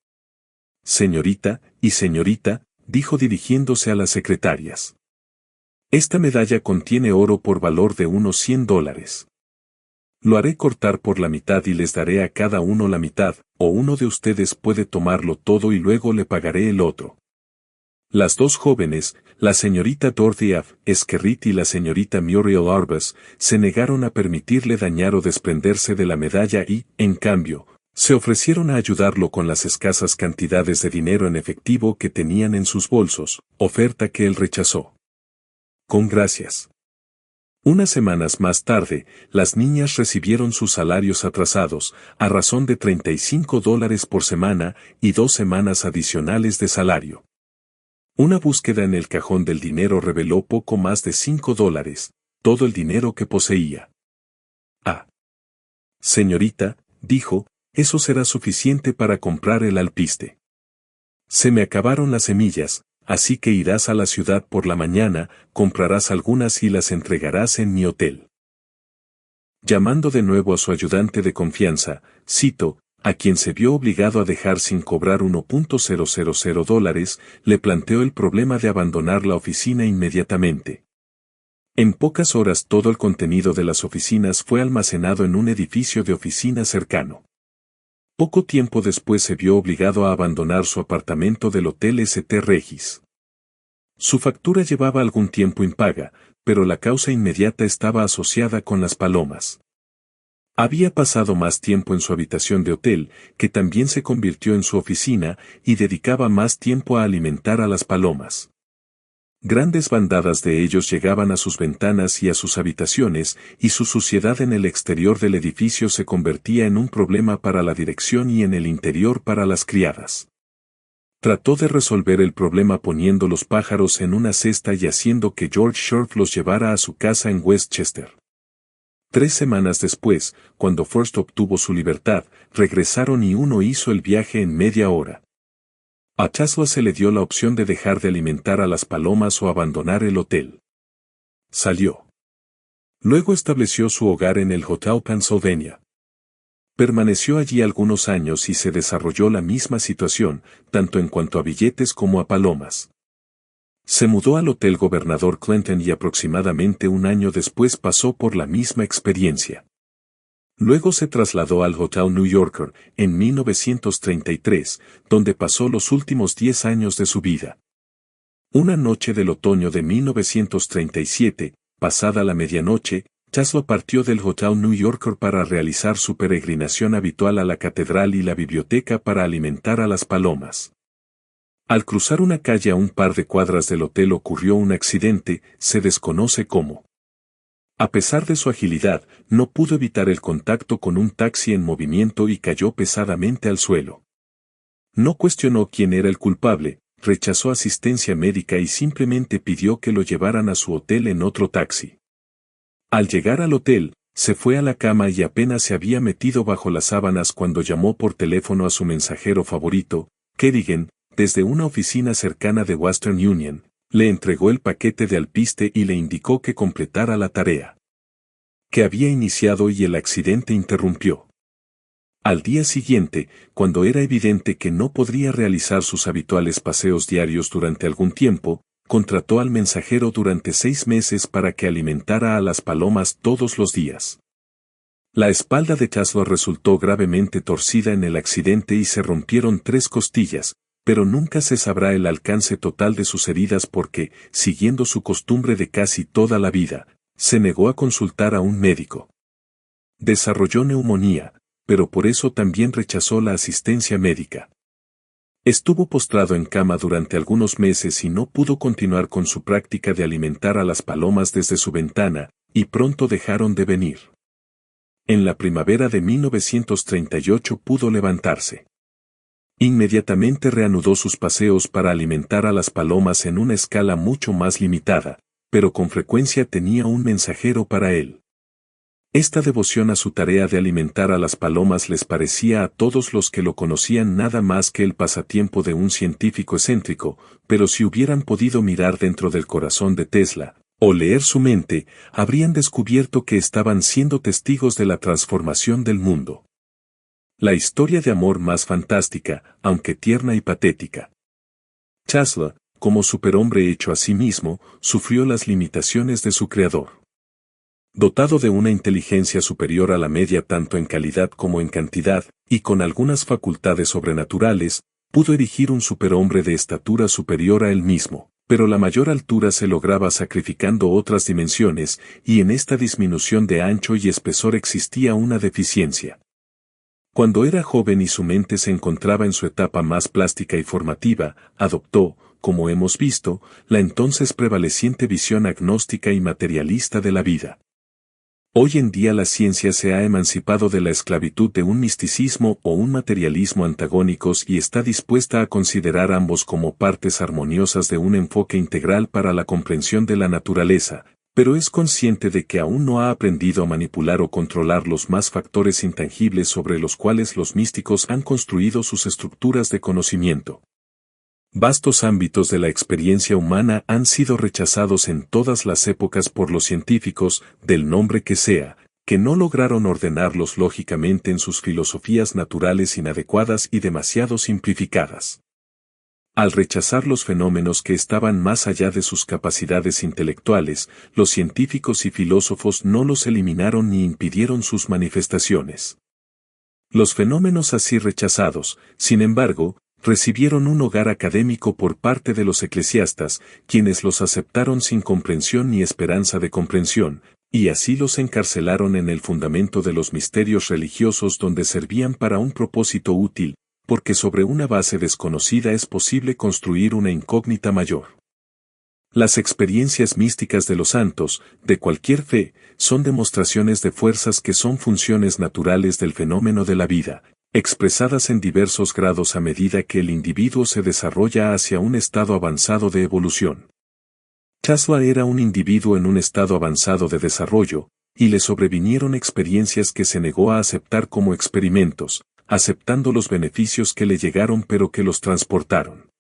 Señorita, dijo dirigiéndose a las secretarias. Esta medalla contiene oro por valor de unos $100. Lo haré cortar por la mitad y les daré a cada uno la mitad, o uno de ustedes puede tomarlo todo y luego le pagaré el otro. Las 2 jóvenes, la señorita Dorothy F. Skerrit y la señorita Muriel Arbus, se negaron a permitirle dañar o desprenderse de la medalla y, en cambio, se ofrecieron a ayudarlo con las escasas cantidades de dinero en efectivo que tenían en sus bolsos, oferta que él rechazó. Con gracias. Unas semanas más tarde, las niñas recibieron sus salarios atrasados, a razón de $35 por semana y 2 semanas adicionales de salario. Una búsqueda en el cajón del dinero reveló poco más de $5, todo el dinero que poseía. Ah. Señorita, dijo, eso será suficiente para comprar el alpiste. Se me acabaron las semillas, así que irás a la ciudad por la mañana, comprarás algunas y las entregarás en mi hotel. Llamando de nuevo a su ayudante de confianza, Cito, a quien se vio obligado a dejar sin cobrar $1.000, le planteó el problema de abandonar la oficina inmediatamente. En pocas horas todo el contenido de las oficinas fue almacenado en un edificio de oficinas cercano. Poco tiempo después se vio obligado a abandonar su apartamento del Hotel St. Regis. Su factura llevaba algún tiempo impaga, pero la causa inmediata estaba asociada con las palomas. Había pasado más tiempo en su habitación de hotel, que también se convirtió en su oficina, y dedicaba más tiempo a alimentar a las palomas. Grandes bandadas de ellos llegaban a sus ventanas y a sus habitaciones, y su suciedad en el exterior del edificio se convertía en un problema para la dirección y en el interior para las criadas. Trató de resolver el problema poniendo los pájaros en una cesta y haciendo que George Short los llevara a su casa en Westchester. 3 semanas después, cuando First obtuvo su libertad, regresaron y uno hizo el viaje en media hora. A Chaslow se le dio la opción de dejar de alimentar a las palomas o abandonar el hotel. Salió. Luego estableció su hogar en el Hotel Pennsylvania. Permaneció allí algunos años y se desarrolló la misma situación, tanto en cuanto a billetes como a palomas. Se mudó al Hotel Gobernador Clinton y aproximadamente un año después pasó por la misma experiencia. Luego se trasladó al Hotel New Yorker, en 1933, donde pasó los últimos 10 años de su vida. Una noche del otoño de 1937, pasada la medianoche, Chaslow partió del Hotel New Yorker para realizar su peregrinación habitual a la catedral y la biblioteca para alimentar a las palomas. Al cruzar una calle a un par de cuadras del hotel ocurrió un accidente, se desconoce cómo. A pesar de su agilidad, no pudo evitar el contacto con un taxi en movimiento y cayó pesadamente al suelo. No cuestionó quién era el culpable, rechazó asistencia médica y simplemente pidió que lo llevaran a su hotel en otro taxi. Al llegar al hotel, se fue a la cama y apenas se había metido bajo las sábanas cuando llamó por teléfono a su mensajero favorito, Kerrigan, desde una oficina cercana de Western Union. Le entregó el paquete de alpiste y le indicó que completara la tarea que había iniciado y el accidente interrumpió. Al día siguiente, cuando era evidente que no podría realizar sus habituales paseos diarios durante algún tiempo, contrató al mensajero durante 6 meses para que alimentara a las palomas todos los días. La espalda de Chaslow resultó gravemente torcida en el accidente y se rompieron 3 costillas, pero nunca se sabrá el alcance total de sus heridas porque, siguiendo su costumbre de casi toda la vida, se negó a consultar a un médico. Desarrolló neumonía, pero por eso también rechazó la asistencia médica. Estuvo postrado en cama durante algunos meses y no pudo continuar con su práctica de alimentar a las palomas desde su ventana, y pronto dejaron de venir. En la primavera de 1938 pudo levantarse. Inmediatamente reanudó sus paseos para alimentar a las palomas en una escala mucho más limitada, pero con frecuencia tenía un mensajero para él. Esta devoción a su tarea de alimentar a las palomas les parecía a todos los que lo conocían nada más que el pasatiempo de un científico excéntrico, pero si hubieran podido mirar dentro del corazón de Tesla, o leer su mente, habrían descubierto que estaban siendo testigos de la transformación del mundo. La historia de amor más fantástica, aunque tierna y patética. Chaslow, como superhombre hecho a sí mismo, sufrió las limitaciones de su creador. Dotado de una inteligencia superior a la media tanto en calidad como en cantidad, y con algunas facultades sobrenaturales, pudo erigir un superhombre de estatura superior a él mismo, pero la mayor altura se lograba sacrificando otras dimensiones, y en esta disminución de ancho y espesor existía una deficiencia. Cuando era joven y su mente se encontraba en su etapa más plástica y formativa, adoptó, como hemos visto, la entonces prevaleciente visión agnóstica y materialista de la vida. Hoy en día la ciencia se ha emancipado de la esclavitud de un misticismo o un materialismo antagónicos y está dispuesta a considerar ambos como partes armoniosas de un enfoque integral para la comprensión de la naturaleza, pero es consciente de que aún no ha aprendido a manipular o controlar los más factores intangibles sobre los cuales los místicos han construido sus estructuras de conocimiento. Vastos ámbitos de la experiencia humana han sido rechazados en todas las épocas por los científicos, del nombre que sea, que no lograron ordenarlos lógicamente en sus filosofías naturales inadecuadas y demasiado simplificadas. Al rechazar los fenómenos que estaban más allá de sus capacidades intelectuales, los científicos y filósofos no los eliminaron ni impidieron sus manifestaciones. Los fenómenos así rechazados, sin embargo, recibieron un hogar académico por parte de los eclesiastas, quienes los aceptaron sin comprensión ni esperanza de comprensión, y así los encarcelaron en el fundamento de los misterios religiosos donde servían para un propósito útil, porque sobre una base desconocida es posible construir una incógnita mayor. Las experiencias místicas de los santos, de cualquier fe, son demostraciones de fuerzas que son funciones naturales del fenómeno de la vida, expresadas en diversos grados a medida que el individuo se desarrolla hacia un estado avanzado de evolución. Chasua era un individuo en un estado avanzado de desarrollo, y le sobrevinieron experiencias que se negó a aceptar como experimentos, aceptando los beneficios que le llegaron pero que los transportaron.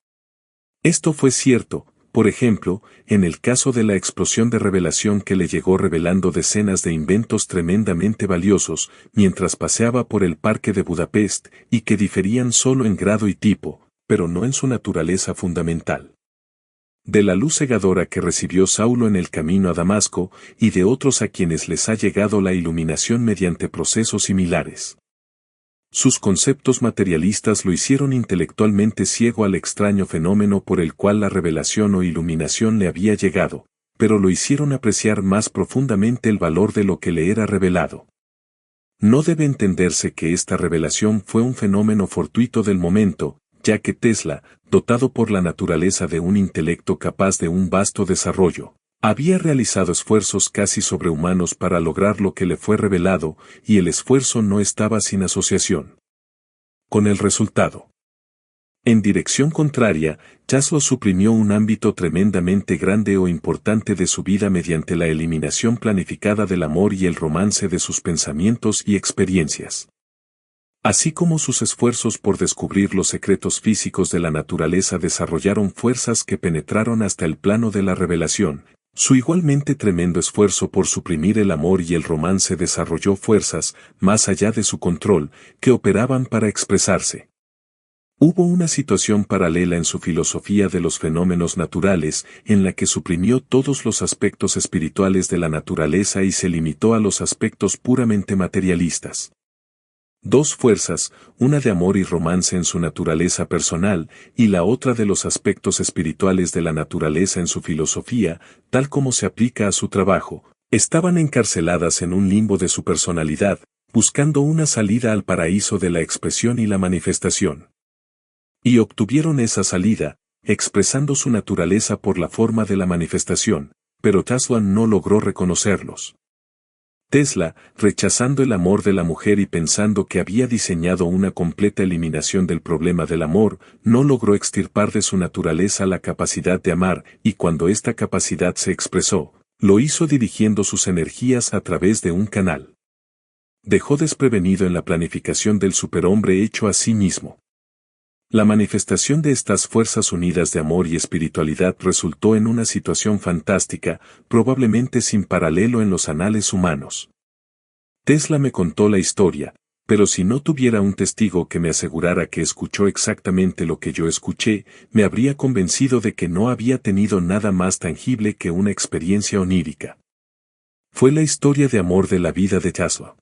Esto fue cierto, por ejemplo, en el caso de la explosión de revelación que le llegó revelando decenas de inventos tremendamente valiosos mientras paseaba por el parque de Budapest y que diferían solo en grado y tipo, pero no en su naturaleza fundamental. De la luz cegadora que recibió Saulo en el camino a Damasco y de otros a quienes les ha llegado la iluminación mediante procesos similares. Sus conceptos materialistas lo hicieron intelectualmente ciego al extraño fenómeno por el cual la revelación o iluminación le había llegado, pero lo hicieron apreciar más profundamente el valor de lo que le era revelado. No debe entenderse que esta revelación fue un fenómeno fortuito del momento, ya que Tesla, dotado por la naturaleza de un intelecto capaz de un vasto desarrollo, había realizado esfuerzos casi sobrehumanos para lograr lo que le fue revelado, y el esfuerzo no estaba sin asociación con el resultado. En dirección contraria, Chasua suprimió un ámbito tremendamente grande o importante de su vida mediante la eliminación planificada del amor y el romance de sus pensamientos y experiencias. Así como sus esfuerzos por descubrir los secretos físicos de la naturaleza desarrollaron fuerzas que penetraron hasta el plano de la revelación, su igualmente tremendo esfuerzo por suprimir el amor y el romance desarrolló fuerzas, más allá de su control, que operaban para expresarse. Hubo una situación paralela en su filosofía de los fenómenos naturales, en la que suprimió todos los aspectos espirituales de la naturaleza y se limitó a los aspectos puramente materialistas. Dos fuerzas, una de amor y romance en su naturaleza personal, y la otra de los aspectos espirituales de la naturaleza en su filosofía, tal como se aplica a su trabajo, estaban encarceladas en un limbo de su personalidad, buscando una salida al paraíso de la expresión y la manifestación. Y obtuvieron esa salida, expresando su naturaleza por la forma de la manifestación, pero Chasua no logró reconocerlos. Tesla, rechazando el amor de la mujer y pensando que había diseñado una completa eliminación del problema del amor, no logró extirpar de su naturaleza la capacidad de amar, y cuando esta capacidad se expresó, lo hizo dirigiendo sus energías a través de un canal. Dejó desprevenido en la planificación del superhombre hecho a sí mismo. La manifestación de estas fuerzas unidas de amor y espiritualidad resultó en una situación fantástica, probablemente sin paralelo en los anales humanos. Tesla me contó la historia, pero si no tuviera un testigo que me asegurara que escuchó exactamente lo que yo escuché, me habría convencido de que no había tenido nada más tangible que una experiencia onírica. Fue la historia de amor de la vida de Chasua.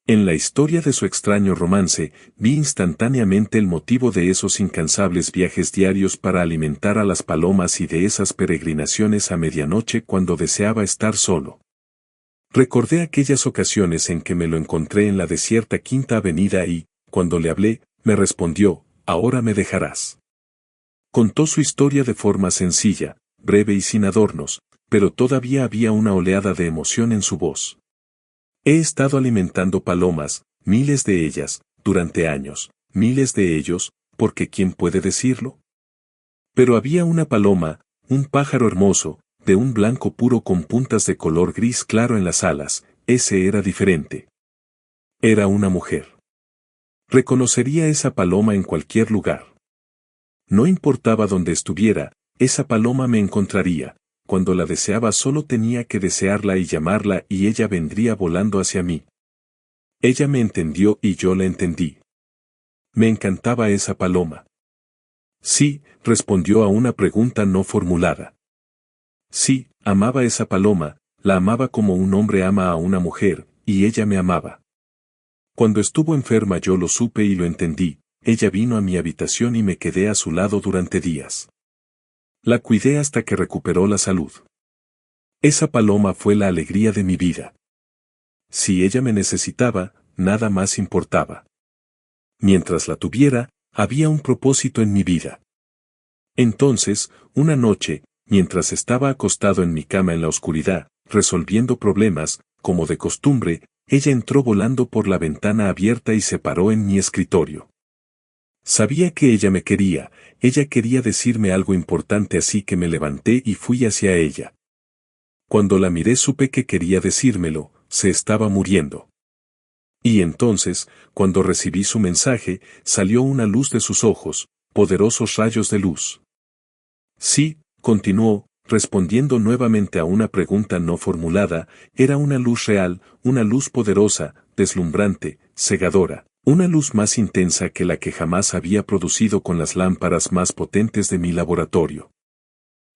En la historia de su extraño romance, vi instantáneamente el motivo de esos incansables viajes diarios para alimentar a las palomas y de esas peregrinaciones a medianoche cuando deseaba estar solo. Recordé aquellas ocasiones en que me lo encontré en la desierta Quinta Avenida y, cuando le hablé, me respondió, «Ahora me dejarás». Contó su historia de forma sencilla, breve y sin adornos, pero todavía había una oleada de emoción en su voz. He estado alimentando palomas, miles de ellas, durante años, miles de ellos, porque ¿quién puede decirlo? Pero había una paloma, un pájaro hermoso, de un blanco puro con puntas de color gris claro en las alas, ese era diferente. Era una mujer. Reconocería esa paloma en cualquier lugar. No importaba dónde estuviera, esa paloma me encontraría. Cuando la deseaba solo tenía que desearla y llamarla y ella vendría volando hacia mí. Ella me entendió y yo la entendí. Me encantaba esa paloma. Sí, respondió a una pregunta no formulada. Sí, amaba esa paloma, la amaba como un hombre ama a una mujer, y ella me amaba. Cuando estuvo enferma yo lo supe y lo entendí, ella vino a mi habitación y me quedé a su lado durante días. La cuidé hasta que recuperó la salud. Esa paloma fue la alegría de mi vida. Si ella me necesitaba, nada más importaba. Mientras la tuviera, había un propósito en mi vida. Entonces, una noche, mientras estaba acostado en mi cama en la oscuridad, resolviendo problemas, como de costumbre, ella entró volando por la ventana abierta y se paró en mi escritorio. Sabía que ella me quería, ella quería decirme algo importante así que me levanté y fui hacia ella. Cuando la miré supe que quería decírmelo, se estaba muriendo. Y entonces, cuando recibí su mensaje, salió una luz de sus ojos, poderosos rayos de luz. Sí, continuó, respondiendo nuevamente a una pregunta no formulada, era una luz real, una luz poderosa, deslumbrante, cegadora, una luz más intensa que la que jamás había producido con las lámparas más potentes de mi laboratorio.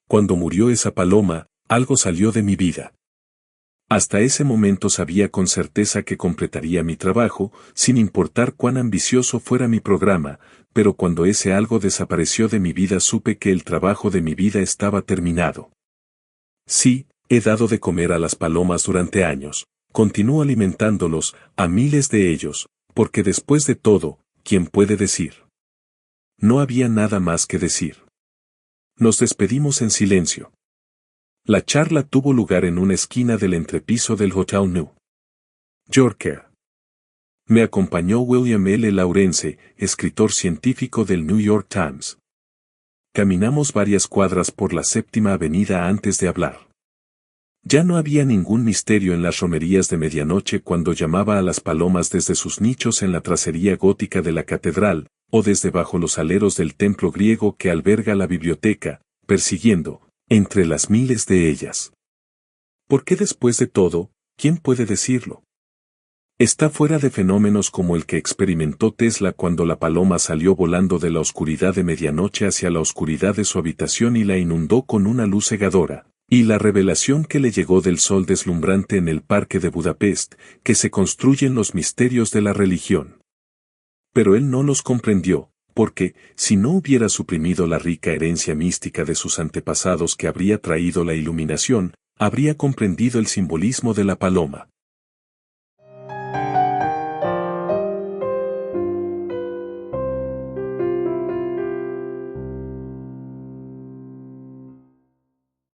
Cuando murió esa paloma, algo salió de mi vida. Hasta ese momento sabía con certeza que completaría mi trabajo, sin importar cuán ambicioso fuera mi programa, pero cuando ese algo desapareció de mi vida supe que el trabajo de mi vida estaba terminado. Sí, he dado de comer a las palomas durante años, continúo alimentándolos, a miles de ellos, porque después de todo, ¿quién puede decir? No había nada más que decir. Nos despedimos en silencio. La charla tuvo lugar en una esquina del entrepiso del Hotel New Yorker. Me acompañó William L. Lawrence, escritor científico del New York Times. Caminamos varias cuadras por la Séptima Avenida antes de hablar. Ya no había ningún misterio en las romerías de medianoche cuando llamaba a las palomas desde sus nichos en la tracería gótica de la catedral, o desde bajo los aleros del templo griego que alberga la biblioteca, persiguiendo, entre las miles de ellas. ¿Por qué después de todo, quién puede decirlo? Está fuera de fenómenos como el que experimentó Tesla cuando la paloma salió volando de la oscuridad de medianoche hacia la oscuridad de su habitación y la inundó con una luz cegadora, y la revelación que le llegó del sol deslumbrante en el parque de Budapest, que se construyen los misterios de la religión. Pero él no los comprendió, porque, si no hubiera suprimido la rica herencia mística de sus antepasados que habría traído la iluminación, habría comprendido el simbolismo de la paloma.